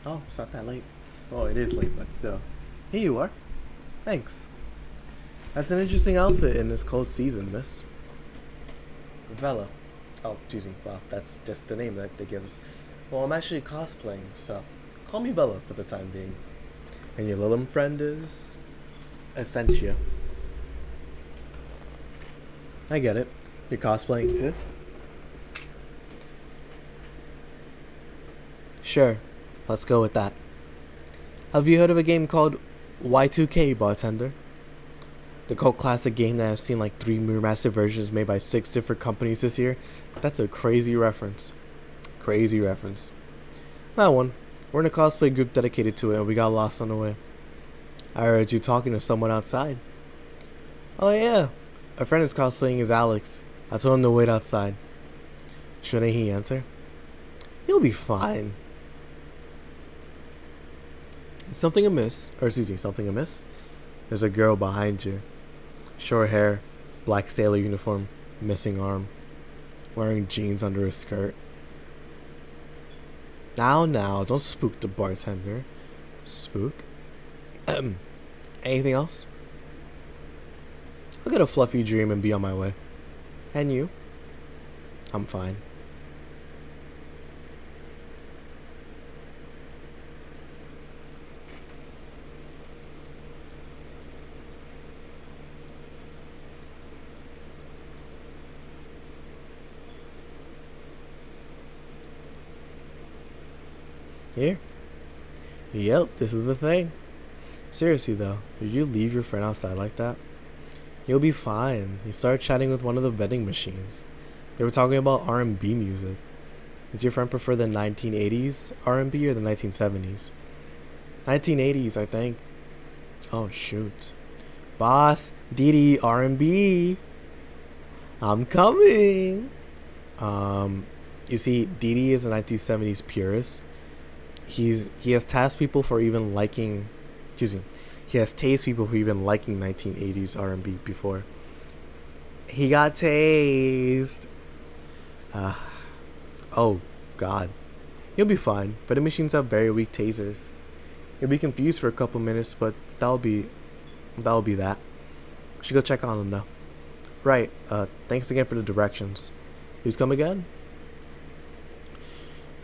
Oh, it's not that late. Well, it is late, but still. Here you are. Thanks. That's an interesting outfit in this cold season, miss. Vela. Oh, excuse me. Well, that's just the name that they give us. Well, I'm actually cosplaying, so call me Bella for the time being. And your little friend is Essentia. I get it. You're cosplaying too? Sure. Let's go with that. Have you heard of a game called Y2K, bartender? The cult classic game that I've seen like 3 remastered versions made by 6 different companies this year? That's a crazy reference. Crazy reference. That one. We're in a cosplay group dedicated to it and we got lost on the way. I heard you talking to someone outside. Oh yeah. A friend is cosplaying as Alex. I told him to wait outside. Shouldn't he answer? He'll be fine. Something amiss. Or excuse me, something amiss? There's a girl behind you. Short hair, black sailor uniform, missing arm. Wearing jeans under her skirt. Now, don't spook the bartender. Spook? Anything else? I'll get a fluffy dream and be on my way. And you? I'm fine. Here? Yep, this is the thing. Seriously though, did you leave your friend outside like that? You'll be fine. He started chatting with one of the vending machines. They were talking about R&B music. Does your friend prefer the 1980s R&B or the 1970s? 1980s, I think. Oh shoot. Boss, Didi, R&B. I'm coming. You see, Didi is a 1970s purist. He has tasked people for even liking, excuse me, he has tased people for even liking 1980s R&B before. He got tased. Uh, oh God, you'll be fine. But the machines have very weak tasers. You'll be confused for a couple minutes, but that'll be that. Should go check on him though. Right. Thanks again for the directions. Who's come again?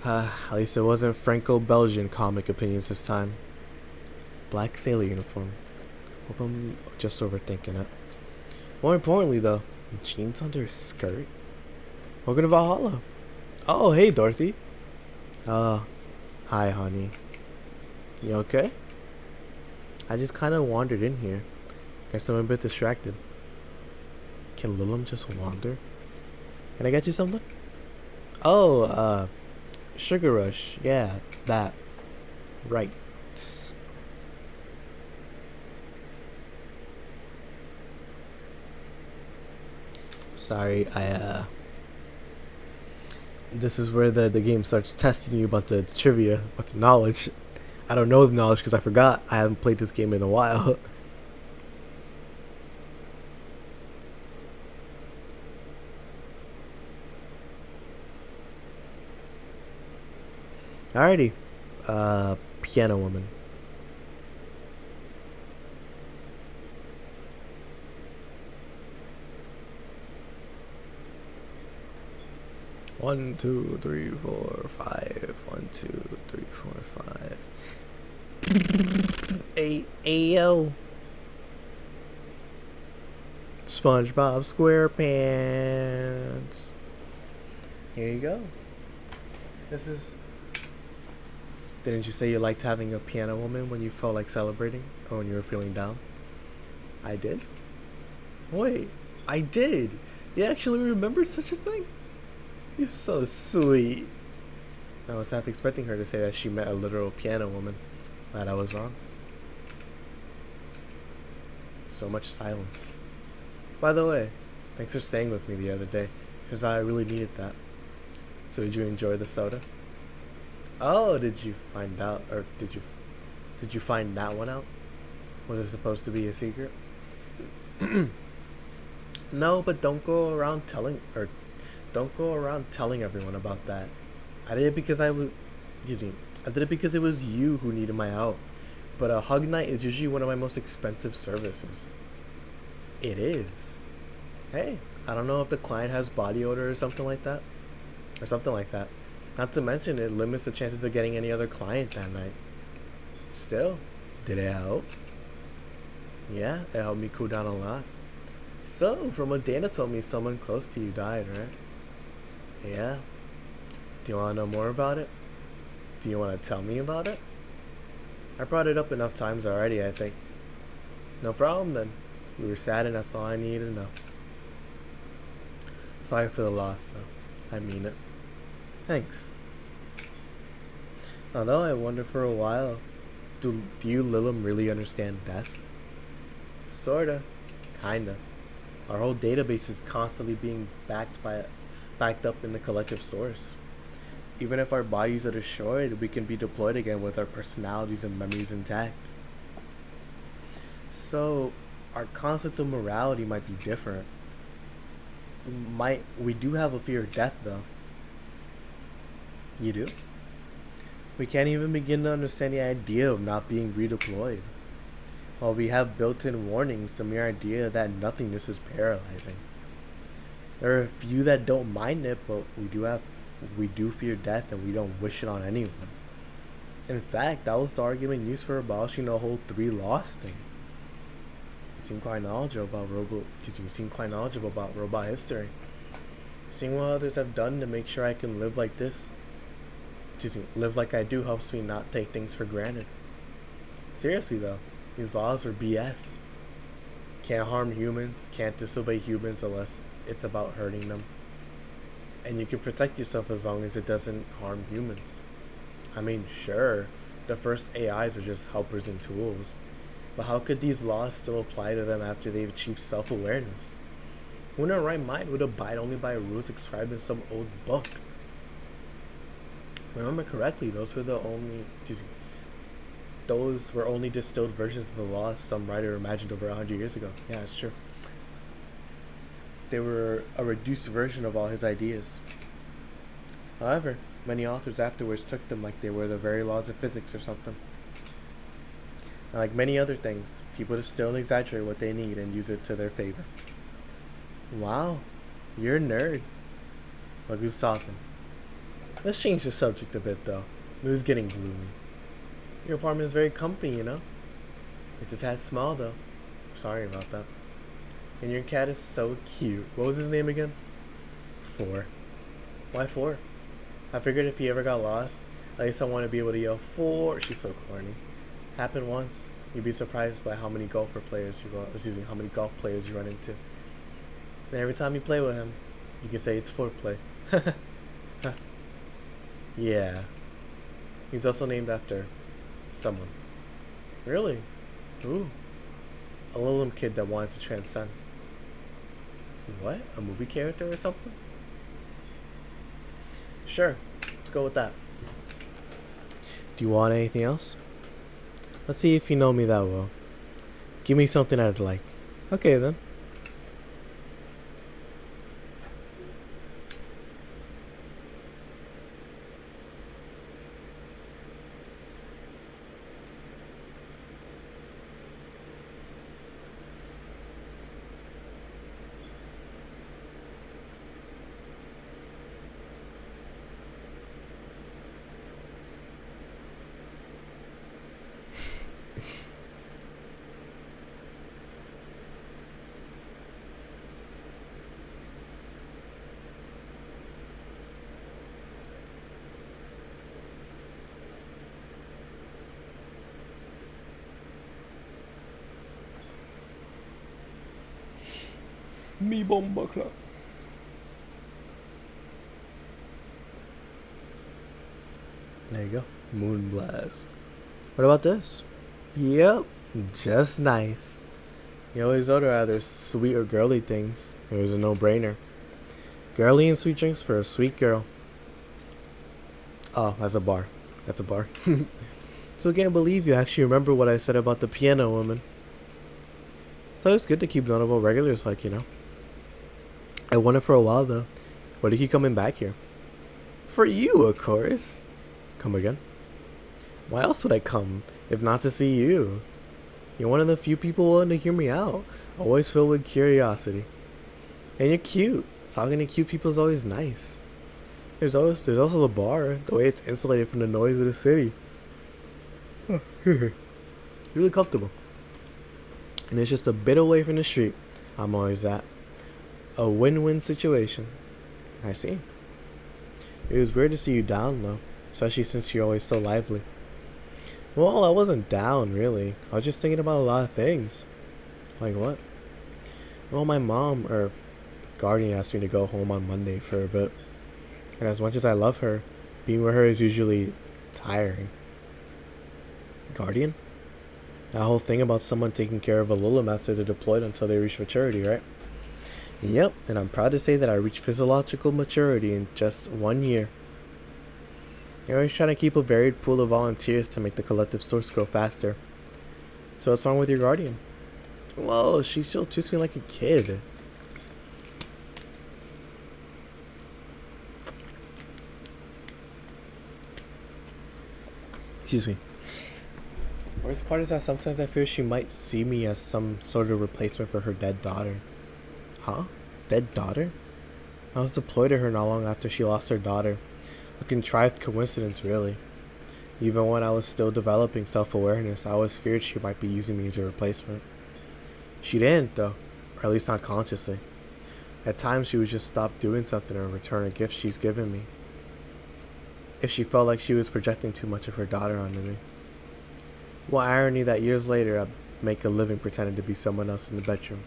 At least it wasn't Franco-Belgian comic opinions this time. Black sailor uniform. Hope I'm just overthinking it. More importantly though, jeans under his skirt. Welcome to Valhalla. Oh, hey Dorothy. Hi honey. You okay? I just kind of wandered in here. Guess I'm a bit distracted. Can Lilim just wander? Can I get you something? Oh, Sugar Rush. Yeah, that. Right. Sorry, this is where the game starts testing you about the trivia, about the knowledge. I don't know the knowledge because I forgot. I haven't played this game in a while. Alrighty. Piano Woman. One, two, three, four, five. 1, 2, 3, 4, 5. Ayo. SpongeBob SquarePants. Here you go. This is. Didn't you say you liked having a piano woman when you felt like celebrating or when you were feeling down? I did? Wait, I did. You actually remembered such a thing? You're so sweet. I was half expecting her to say that she met a literal piano woman. Glad I was wrong. So much silence. By the way, thanks for staying with me the other day, because I really needed that. So did you enjoy the soda? Oh, did you find out, or did you find that one out? Was it supposed to be a secret? No, but don't go around telling everyone about that. I did it because I did it because it was you who needed my help. But a hug night is usually one of my most expensive services. It is. Hey, I don't know if the client has body odor or something like that. Not to mention it limits the chances of getting any other client that night. Still, did it help? Yeah, it helped me cool down a lot. So, from what Dana told me, someone close to you died, right? Yeah. Do you want to know more about it? Do you want to tell me about it? I brought it up enough times already, I think. No problem then. We were sad and that's all I needed to know. Sorry for the loss, though. I mean it. Thanks. Although I wonder for a while, do you Lilim really understand death? Sorta. Kinda. Our whole database is constantly being backed up in the collective source. Even if our bodies are destroyed, we can be deployed again with our personalities and memories intact. So, our concept of morality might be different. We do have a fear of death, though. You do? We can't even begin to understand the idea of not being redeployed. While we have built-in warnings, the mere idea that nothingness is paralyzing. There are a few that don't mind it, but we do fear death and we don't wish it on anyone. In fact, that was the argument used for abolishing the whole 3 laws thing. You seem quite knowledgeable about robot history. Seeing what others have done to make sure I can live like I do helps me not take things for granted. Seriously though, these laws are BS. Can't harm humans, can't disobey humans unless it's about hurting them. And you can protect yourself as long as it doesn't harm humans. I mean, sure, the first AIs are just helpers and tools. But how could these laws still apply to them after they've achieved self-awareness? Who in their right mind would abide only by rules described in some old book? Remember correctly, those were only distilled versions of the law some writer imagined over 100 years ago. Yeah, it's true. They were a reduced version of all his ideas. However, many authors afterwards took them like they were the very laws of physics or something. And like many other things, people distill and exaggerate what they need and use it to their favor. Wow, you're a nerd. Look who's talking. Let's change the subject a bit though. Mood's getting gloomy. Your apartment is very comfy, you know? It's a tad small though. Sorry about that. And your cat is so cute. What was his name again? 4. Why 4? I figured if he ever got lost, at least I want to be able to yell 4. She's so corny. Happened once. You'd be surprised by how many how many golf players you run into. And every time you play with him, you can say it's foreplay. Yeah. He's also named after someone. Really? Ooh. A little kid that wanted to transcend. What? A movie character or something? Sure. Let's go with that. Do you want anything else? Let's see if you know me that well. Give me something I'd like. Okay then. Mi bomba club. There you go. Moonblast. What about this? Yep. Just nice. You always order either sweet or girly things. It was a no-brainer. Girly and sweet drinks for a sweet girl. Oh, that's a bar. That's a bar. So I can't believe you actually remember what I said about the piano woman. It's always good to keep notable regulars like, you know. I wondered for a while though. When do you keep coming back here? For you, of course. Come again? Why else would I come, if not to see you? You're one of the few people willing to hear me out. Always filled with curiosity. And you're cute. Talking to cute people is always nice. There's also the bar, the way it's insulated from the noise of the city. Really comfortable. And it's just a bit away from the street. I'm always at. A win-win situation. I see. It was weird to see you down though, especially since you're always so lively. Well, I wasn't down really. I was just thinking about a lot of things. Like what? Well, my mom or guardian asked me to go home on Monday for a bit. And as much as I love her, being with her is usually tiring. Guardian? That whole thing about someone taking care of a Lulum after they're deployed until they reach maturity, right? Yep, and I'm proud to say that I reached physiological maturity in just 1 year. You're always trying to keep a varied pool of volunteers to make the collective source grow faster. So what's wrong with your guardian? Whoa, she still treats me like a kid. Excuse me. Worst part is that sometimes I fear she might see me as some sort of replacement for her dead daughter. Huh? Dead daughter? I was deployed to her not long after she lost her daughter. A contrived coincidence, really. Even when I was still developing self-awareness, I always feared she might be using me as a replacement. She didn't, though. Or at least not consciously. At times, she would just stop doing something or return a gift she's given me. If she felt like she was projecting too much of her daughter onto me. What irony that years later, I'd make a living pretending to be someone else in the bedroom.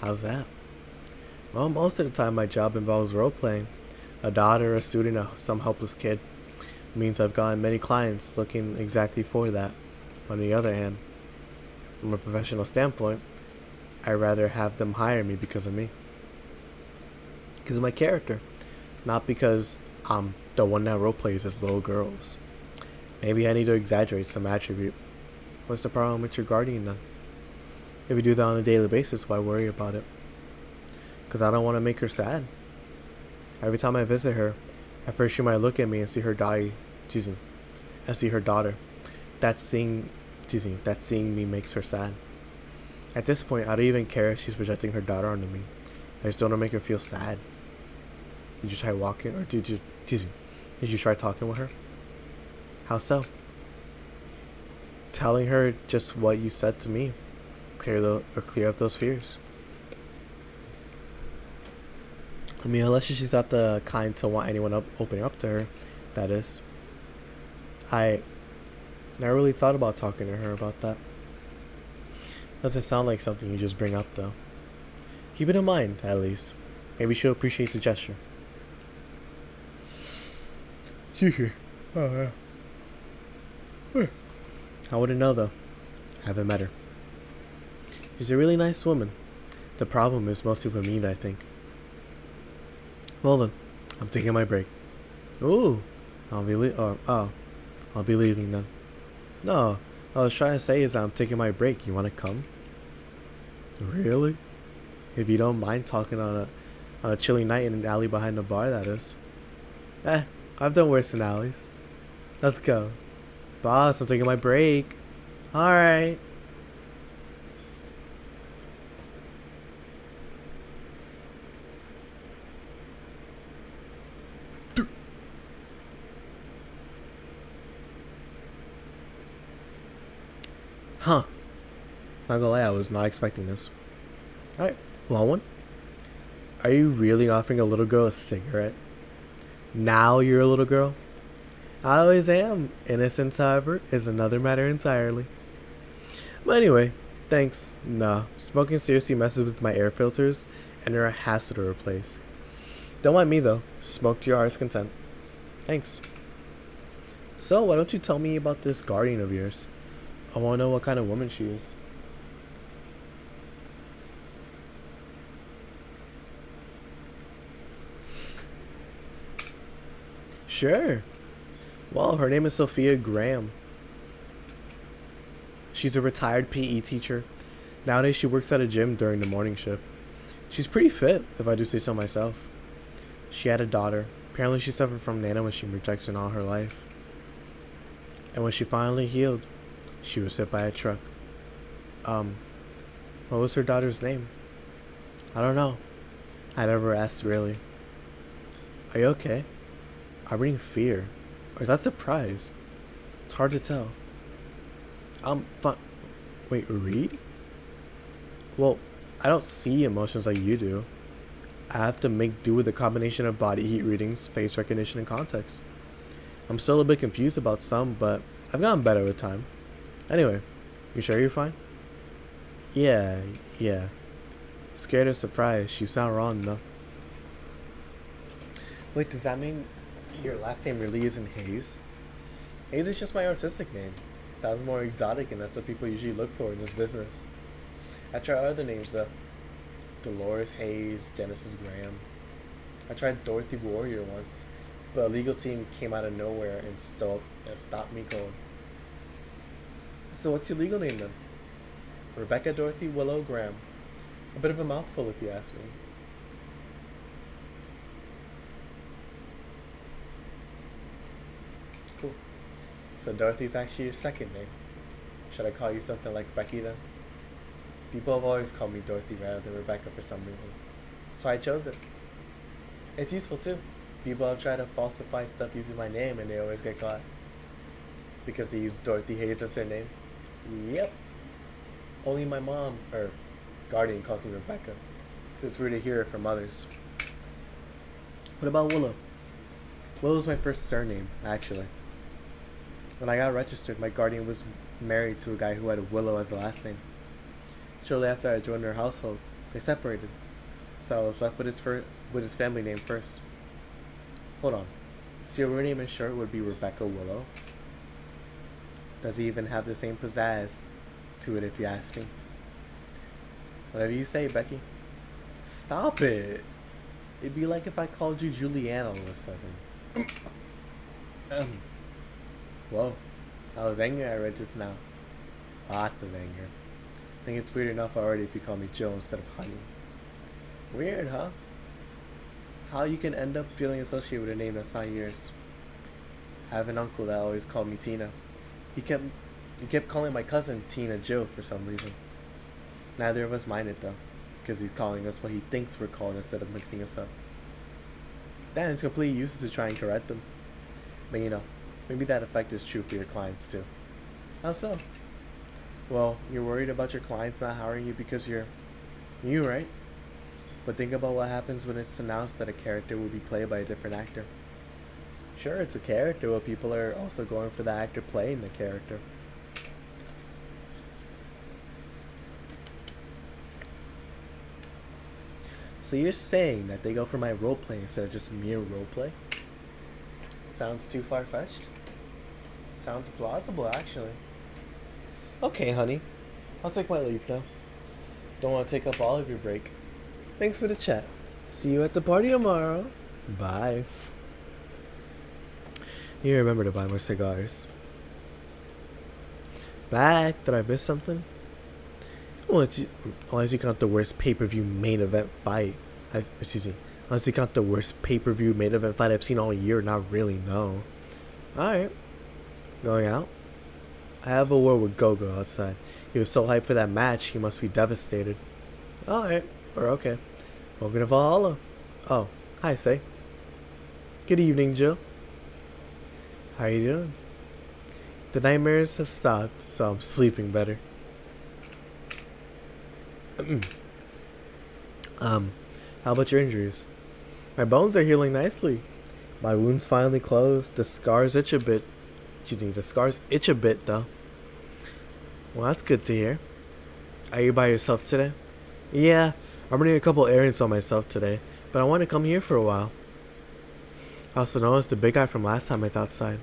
How's that? Well, most of the time my job involves role-playing. A daughter, a student, some helpless kid. It means I've gotten many clients looking exactly for that. On the other hand, from a professional standpoint, I'd rather have them hire me because of me. Because of my character. Not because I'm the one that role plays as little girls. Maybe I need to exaggerate some attribute. What's the problem with your guardian then? If you do that on a daily basis, why worry about it? Because I don't want to make her sad. Every time I visit her, at first she might look at me and see her daughter. And see her daughter. That seeing me makes her sad. At this point, I don't even care if she's projecting her daughter onto me. I just don't want to make her feel sad. Did you try walking, or did you try talking with her? How so? Telling her just what you said to me. Clear up those fears. I mean, unless she's not the kind to want anyone opening up to her, that is. I never really thought about talking to her about that. Doesn't sound like something you just bring up, though. Keep it in mind, at least. Maybe she'll appreciate the gesture. Oh, yeah. I wouldn't know, though. I haven't met her. She's a really nice woman. The problem is mostly for me, I think. Well then, I'm taking my break. Ooh, I'll be leaving then. No, what I was trying to say is I'm taking my break. You want to come? Really? If you don't mind talking on a chilly night in an alley behind the bar, that is. I've done worse in alleys. Let's go. Boss, I'm taking my break. Alright. Huh. Not gonna lie, I was not expecting this. Alright, want one? Are you really offering a little girl a cigarette? Now you're a little girl? I always am. Innocence, however, is another matter entirely. But anyway, thanks. Nah, smoking seriously messes with my air filters, and they're a hassle to replace. Don't mind me though. Smoke to your heart's content. Thanks. So, why don't you tell me about this guardian of yours? I want to know what kind of woman she is. Sure. Well, her name is Sophia Graham. She's a retired PE teacher. Nowadays she works at a gym during the morning shift. She's pretty fit, if I do say so myself. She had a daughter. Apparently she suffered from nanomachine rejection all her life. And when she finally healed, she was hit by a truck. What was her daughter's name? I don't know. I never asked really. Are you okay? I'm reading fear. Or is that surprise? It's hard to tell. Fun. Wait, read? Well, I don't see emotions like you do. I have to make do with a combination of body heat readings, face recognition, and context. I'm still a bit confused about some, but I've gotten better with time. Anyway, you sure you're fine? Yeah. Scared or surprised, she's not wrong though. Wait, does that mean your last name really isn't Hayes? Hayes is just my artistic name. Sounds more exotic, and that's what people usually look for in this business. I tried other names though. Dolores Hayes, Genesis Graham. I tried Dorothy Warrior once, but a legal team came out of nowhere and stopped me cold. So what's your legal name then? Rebecca Dorothy Willow Graham. A bit of a mouthful if you ask me. Cool. So Dorothy's actually your second name. Should I call you something like Becky then? People have always called me Dorothy rather than Rebecca for some reason. So I chose it. It's useful too. People have tried to falsify stuff using my name and they always get caught. Because they use Dorothy Hayes as their name. Yep. Only my mom, or guardian, calls me Rebecca. So it's weird to hear it from others. What about Willow? Willow's my first surname, actually. When I got registered, my guardian was married to a guy who had Willow as the last name. Shortly after I joined their household, they separated. So I was left with his family name first. Hold on. So your real name in short would be Rebecca Willow? Does he even have the same pizzazz to it if you ask me? Whatever you say, Becky. Stop it. It'd be like if I called you Julianne all of a sudden. Um, Whoa. I was angry I read just now. Lots of anger. I think it's weird enough already if you call me Jill instead of Honey. Weird, huh? How you can end up feeling associated with a name that's not yours. I have an uncle that always called me Tina. He kept calling my cousin Tina Jill for some reason. Neither of us mind it though, because he's calling us what he thinks we're called instead of mixing us up. Then it's completely useless to try and correct them. But maybe that effect is true for your clients too. How so? Well, you're worried about your clients not hiring you because you're you, right? But think about what happens when it's announced that a character will be played by a different actor. Sure, it's a character, but people are also going for the actor playing the character. So you're saying that they go for my roleplay instead of just mere roleplay? Sounds too far-fetched? Sounds plausible, actually. Okay, honey. I'll take my leave now. Don't want to take up all of your break. Thanks for the chat. See you at the party tomorrow. Bye. You remember to buy more cigars. Back. Did I miss something? Unless you count the worst pay-per-view main event fight. Unless you count the worst pay-per-view main event fight I've seen all year. Not really, no. Alright. Going out? I have a word with Gogo outside. He was so hyped for that match, he must be devastated. Alright. We're okay. Welcome to Valhalla. Oh, hi, Say. Good evening, Jill. How you doing? The nightmares have stopped, so I'm sleeping better. How about your injuries? My bones are healing nicely. My wound's finally closed. The scars itch a bit. The scars itch a bit, though. Well, that's good to hear. Are you by yourself today? Yeah, I'm running a couple errands on myself today, but I want to come here for a while. I also noticed the big guy from last time is outside.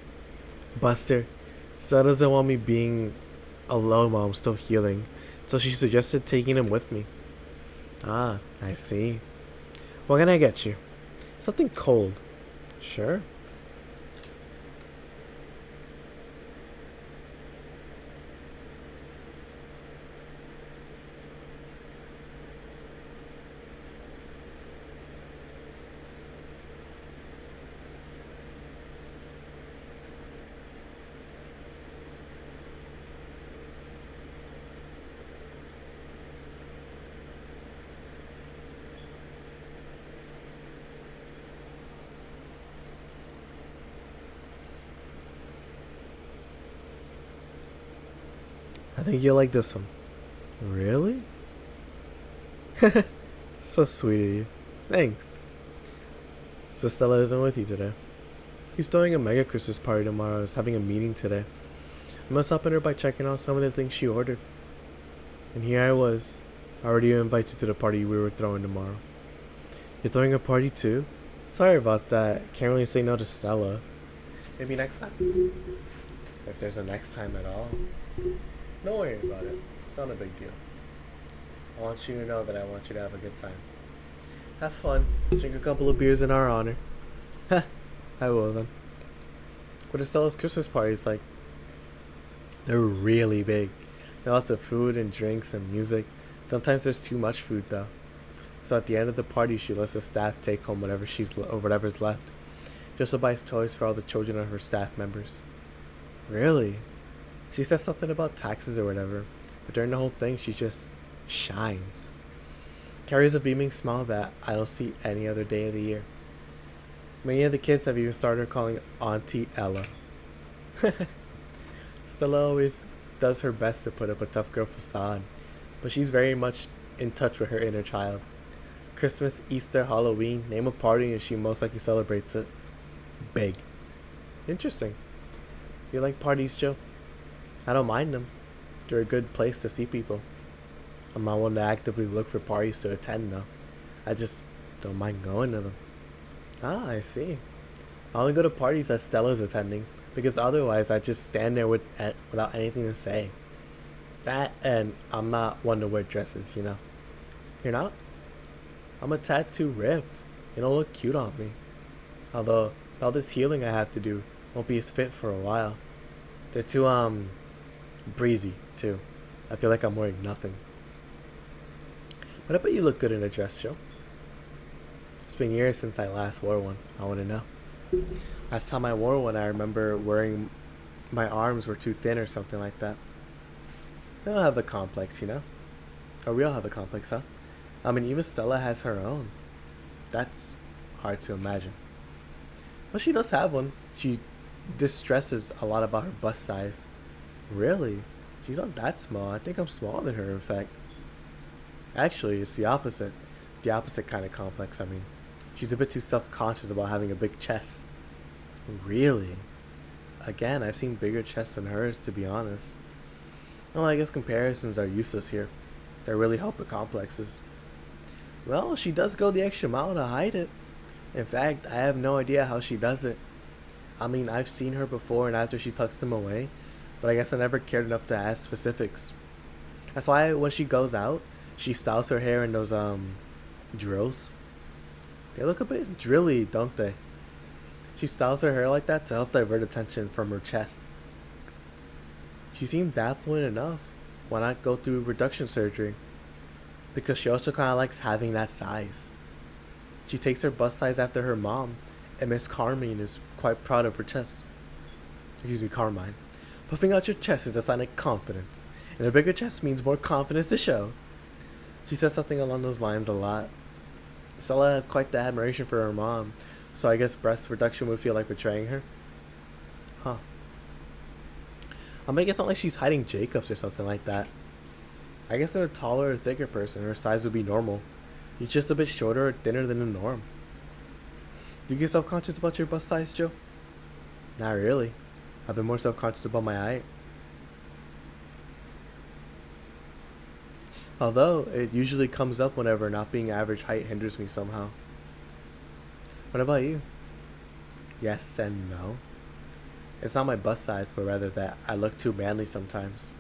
Buster still doesn't want me being alone while I'm still healing, so she suggested taking him with me. Ah, I see. What can I get you? Something cold. Sure. I think you'll like this one. Really? So sweet of you. Thanks. So Stella isn't with you today. He's throwing a mega Christmas party tomorrow. He's having a meeting today. I must help her by checking out some of the things she ordered. And here I was, already invited to the party we were throwing tomorrow. You're throwing a party too? Sorry about that. Can't really say no to Stella. Maybe next time. If there's a next time at all. Don't worry about it. It's not a big deal. I want you to know that I want you to have a good time. Have fun. Drink a couple of beers in our honor. Heh. I will then. What are Stella's Christmas parties like? They're really big. There are lots of food and drinks and music. Sometimes there's too much food though. So at the end of the party, she lets the staff take home whatever's left. She also buys toys for all the children of her staff members. Really? She says something about taxes or whatever, but during the whole thing, she just shines. Carries a beaming smile that I don't see any other day of the year. Many of the kids have even started calling Auntie Ella. Stella always does her best to put up a tough girl facade, but she's very much in touch with her inner child. Christmas, Easter, Halloween, name a party and she most likely celebrates it. Big. Interesting. You like parties, Joe? I don't mind them. They're a good place to see people. I'm not one to actively look for parties to attend though. I just don't mind going to them. Ah, I see. I only go to parties that Stella's attending, because otherwise I just stand there without anything to say. That, and I'm not one to wear dresses, you know. You're not? I'm a tad too ripped. They don't look cute on me. Although, all this healing I have to do won't be as fit for a while. They're too, breezy, too. I feel like I'm wearing nothing. But I bet you look good in a dress, Joe. It's been years since I last wore one. I want to know. Last time I wore one, I remember wearing my arms were too thin or something like that. They don't have a complex, you know? Or we all have a complex, huh? I mean, even Stella has her own. That's hard to imagine. Well, she does have one. She distresses a lot about her bust size. Really? She's not that small. I think I'm smaller than her, in fact. Actually, it's the opposite. The opposite kind of complex, I mean. She's a bit too self-conscious about having a big chest. Really? Again, I've seen bigger chests than hers, to be honest. Well, I guess comparisons are useless here. They really help with complexes. Well, she does go the extra mile to hide it. In fact, I have no idea how she does it. I mean, I've seen her before and after she tucks them away, but I guess I never cared enough to ask specifics. That's why when she goes out, she styles her hair in those, drills. They look a bit drilly, don't they? She styles her hair like that to help divert attention from her chest. She seems affluent enough. Why not go through reduction surgery? Because she also kind of likes having that size. She takes her bust size after her mom, and Miss Carmine is quite proud of her chest. Excuse me, Carmine. Puffing out your chest is a sign of confidence, and a bigger chest means more confidence to show. She says something along those lines a lot. Stella has quite the admiration for her mom, so I guess breast reduction would feel like betraying her? Huh. I'll make it sound like she's hiding Jacobs or something like that. I guess they're a taller or thicker person, her size would be normal. You're just a bit shorter or thinner than the norm. Do you get self-conscious about your bust size, Joe? Not really. I've been more self-conscious about my height. Although, it usually comes up whenever not being average height hinders me somehow. What about you? Yes and no. It's not my bust size, but rather that I look too manly sometimes.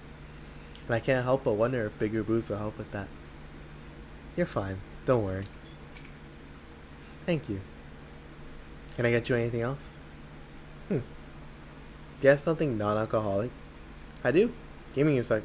And I can't help but wonder if bigger boobs will help with that. You're fine. Don't worry. Thank you. Can I get you anything else? Do you have something non-alcoholic? I do. Give me a sec.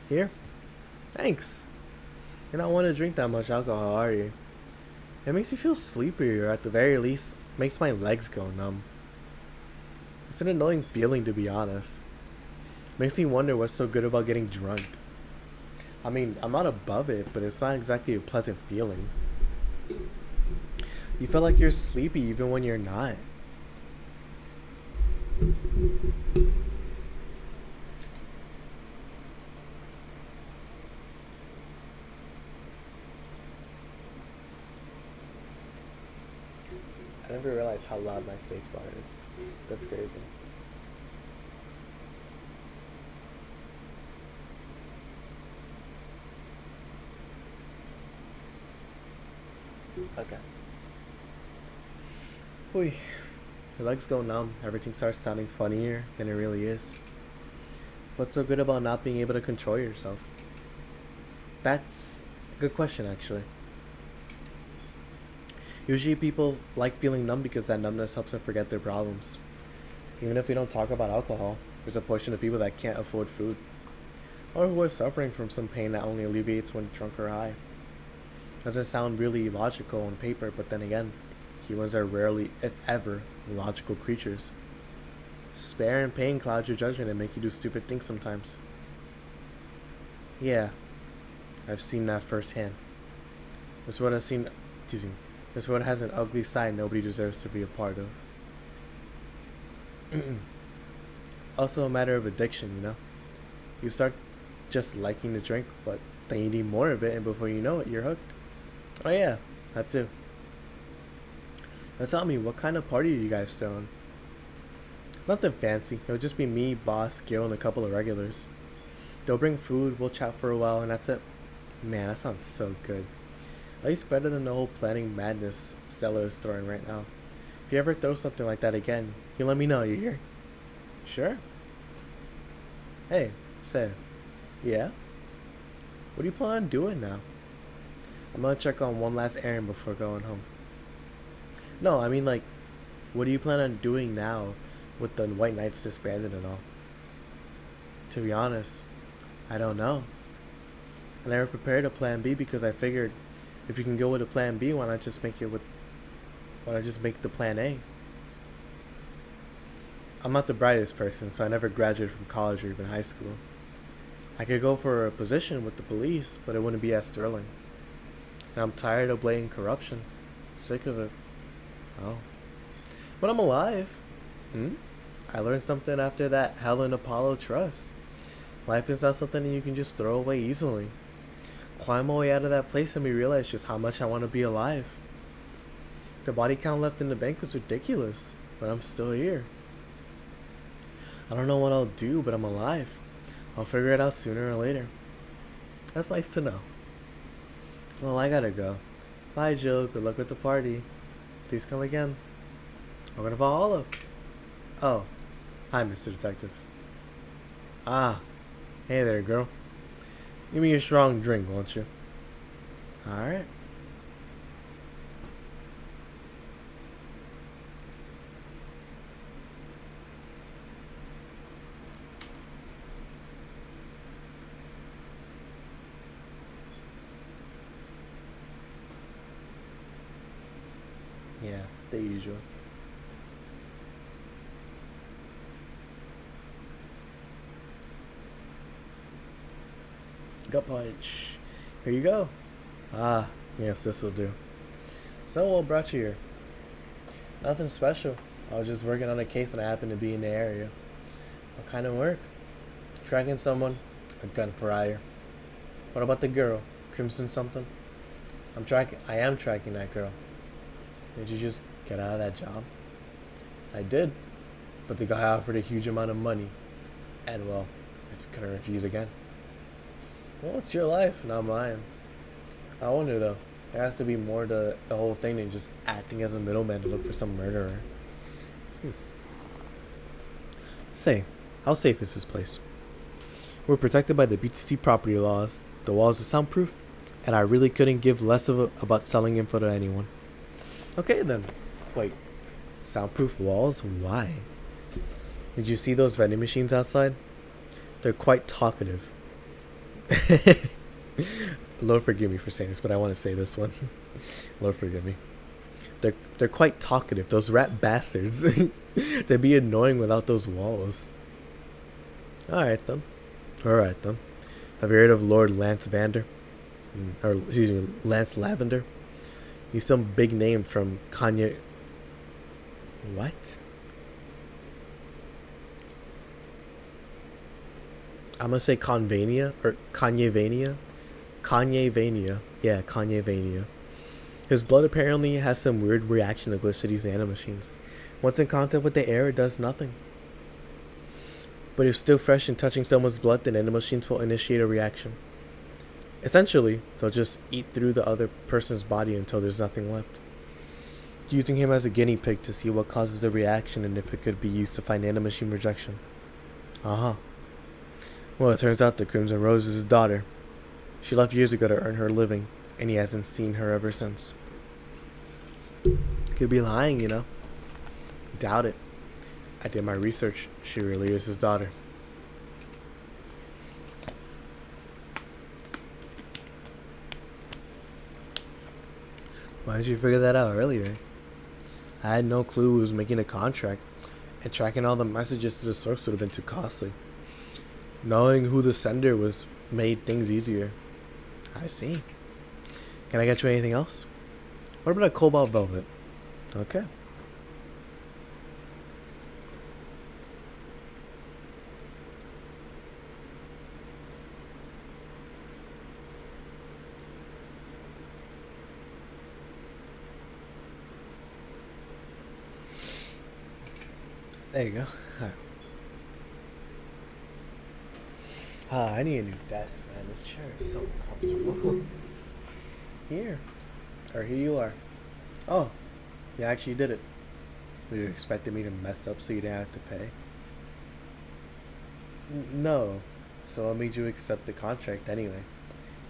Here? Thanks. You're not one to drink that much alcohol, are you? It makes me feel sleepy, or at the very least, makes my legs go numb. It's an annoying feeling, to be honest. Makes me wonder what's so good about getting drunk. I mean, I'm not above it, but it's not exactly a pleasant feeling. You feel like you're sleepy even when you're not. I never realized how loud my spacebar is. That's crazy. Okay. Oy. Your legs go numb. Everything starts sounding funnier than it really is. What's so good about not being able to control yourself? That's a good question, actually. Usually people like feeling numb because that numbness helps them forget their problems. Even if we don't talk about alcohol, there's a portion of people that can't afford food, or who are suffering from some pain that only alleviates when drunk or high. Doesn't sound really logical on paper, but then again, humans are rarely, if ever, logical creatures. Despair and pain cloud your judgment and make you do stupid things sometimes. Yeah, I've seen that firsthand. This world has seen, excuse me, this world has an ugly side nobody deserves to be a part of. Also a matter of addiction, you know? You start just liking the drink, but then you need more of it, and before you know it, you're hooked. Oh yeah, that too. Now tell me, what kind of party are you guys throwing? Nothing fancy. It'll just be me, boss, Gil, and a couple of regulars. They'll bring food, we'll chat for a while, and that's it. Man, that sounds so good. At least better than the whole planning madness Stella is throwing right now. If you ever throw something like that again, you let me know, you hear? Sure. Hey, say, yeah? What do you plan on doing now? I'm gonna check on one last errand before going home. No, I mean like, what do you plan on doing now with the White Knights disbanded and all? To be honest, I don't know. I never prepared a plan B because I figured if you can go with a plan B, why not just make the plan A? I'm not the brightest person, so I never graduated from college or even high school. I could go for a position with the police, but it wouldn't be as thrilling. And I'm tired of blatant corruption. Sick of it. Oh. But I'm alive. Hmm? I learned something after that Helen Apollo trust. Life is not something you can just throw away easily. Climb my way out of that place and me realize just how much I want to be alive. The body count left in the bank was ridiculous, but I'm still here. I don't know what I'll do, but I'm alive. I'll figure it out sooner or later. That's nice to know. Well, I gotta go. Bye, Jill. Good luck with the party. Please come again. I'm gonna follow. Oh, hi, Mr. Detective. Ah, hey there, girl. Give me a strong drink, won't you? Alright. Yeah, the usual. Gut punch. Here you go. Ah, yes, this will do. So, what brought you here? Nothing special. I was just working on a case and I happened to be in the area. What kind of work? Tracking someone, a gun for hire. What about the girl? Crimson something? I am tracking that girl. Did you just get out of that job? I did. But the guy offered a huge amount of money. And well, I just couldn't refuse again. Well, it's your life, not mine. I wonder though, there has to be more to the whole thing than just acting as a middleman to look for some murderer. Say, how safe is this place? We're protected by the BTC property laws. The walls are soundproof, and I really couldn't give less about selling info to anyone. Okay then. Wait, soundproof walls? Why? Did you see those vending machines outside? They're quite talkative. Lord forgive me for saying this, but I want to say this one. Lord forgive me. They're quite talkative. Those rat bastards. They'd be annoying without those walls. Alright then. Have you heard of Lord Lance Vander? Or excuse me, Lance Lavender? He's some big name from Kanye. What? I'm gonna say Convania or Kanyevania. Kanyevania. Yeah, Kanyevania. His blood apparently has some weird reaction to Glitch nanomachines. Once in contact with the air, it does nothing. But if still fresh and touching someone's blood, then nanomachines will initiate a reaction. Essentially, they'll just eat through the other person's body until there's nothing left. Using him as a guinea pig to see what causes the reaction and if it could be used to find nanomachine rejection. Uh-huh. Well, it turns out that Crimson Rose is his daughter. She left years ago to earn her living, and he hasn't seen her ever since. Could be lying, you know. Doubt it. I did my research. She really is his daughter. Why didn't you figure that out earlier? I had no clue who was making a contract, and tracking all the messages to the source would have been too costly. Knowing who the sender was made things easier. I see. Can I get you anything else? What about a cobalt velvet? Okay. There you go. Alright. I need a new desk, man. This chair is so comfortable. Here. Or here you are. Oh, you actually did it. Were you expecting me to mess up so you didn't have to pay? No. So what made you accept the contract anyway?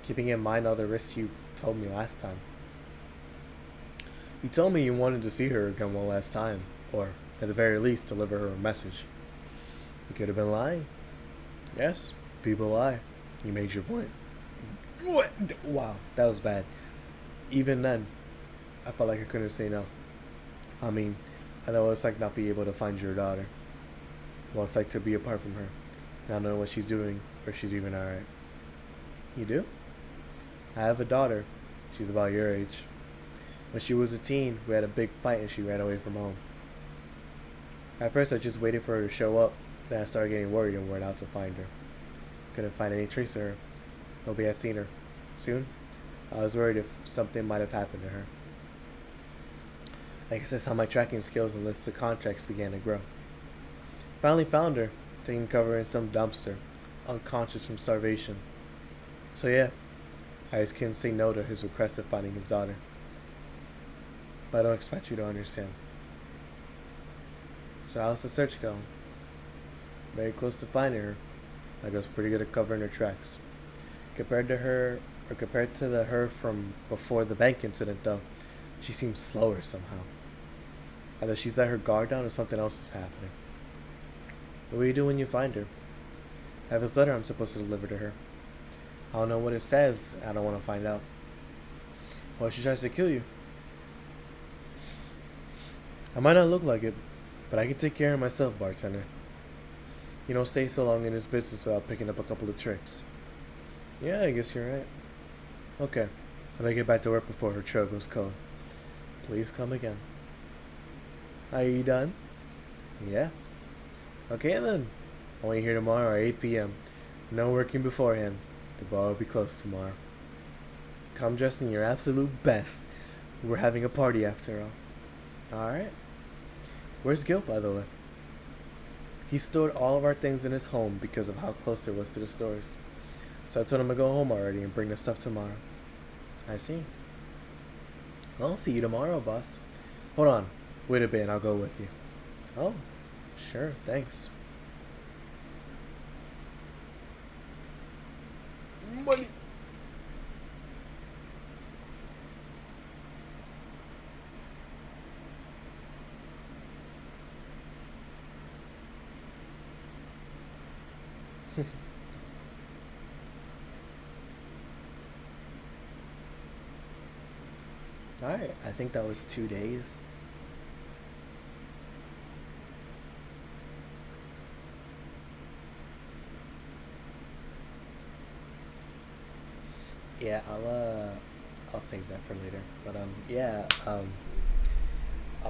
Keeping in mind all the risks you told me last time. You told me you wanted to see her again one last time. Or, at the very least, deliver her a message. You could have been lying. Yes, people lie. You made your point. What? Wow, that was bad. Even then, I felt like I couldn't say no. I mean, I know what it's like not being able to find your daughter. What it's like to be apart from her. Not knowing what she's doing, or if she's even alright. You do? I have a daughter. She's about your age. When she was a teen, we had a big fight and she ran away from home. At first I just waited for her to show up, then I started getting worried and went out to find her. Couldn't find any trace of her. Nobody had seen her. Soon, I was worried if something might have happened to her. I guess that's how my tracking skills and lists of contracts began to grow. Finally found her, taking cover in some dumpster, unconscious from starvation. So yeah, I just couldn't say no to his request of finding his daughter. But I don't expect you to understand. So how's the search going? Very close to finding her. I was pretty good at covering her tracks. Compared to the her from before the bank incident though, she seems slower somehow. Either she's let her guard down or something else is happening. What will you do when you find her? I have this letter I'm supposed to deliver to her. I don't know what it says. I don't want to find out. What if she tries to kill you? I might not look like it, but I can take care of myself, bartender. You don't stay so long in this business without picking up a couple of tricks. Yeah, I guess you're right. Okay, I better get back to work before her trail goes cold. Please come again. Are you done? Yeah. Okay then. I want you here tomorrow at 8 p.m. No working beforehand. The bar will be closed tomorrow. Come dressed in your absolute best. We're having a party after all. Alright. Where's Gil, by the way? He stored all of our things in his home because of how close it was to the stores. So I told him to go home already and bring the stuff tomorrow. I see. Well, I'll see you tomorrow, boss. Hold on. Wait a bit and I'll go with you. Oh, sure, thanks. Money. Alright, I think that was 2 days. Yeah, I'll save that for later. But yeah, I'm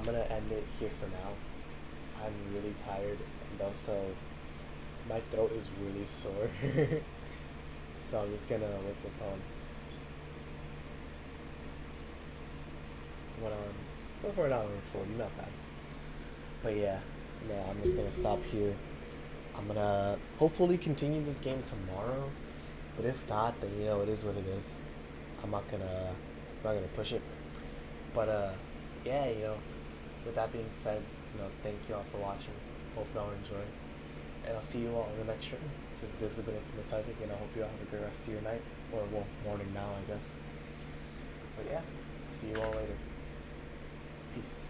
gonna end it here for now. I'm really tired and also my throat is really sore. So I'm just gonna what's it called? Went on for an hour and 40, not bad. But yeah, no, I'm just gonna stop here. I'm gonna hopefully continue this game tomorrow. But if not, then you know it is what it is. I'm not gonna push it. But yeah, you know, with that being said, you know, thank you all for watching. Hope y'all enjoy. And I'll see you all in the next stream. This has been Infamous Isaac, and I hope you all have a good rest of your night. Or well, morning now, I guess. But yeah, I'll see you all later. Peace.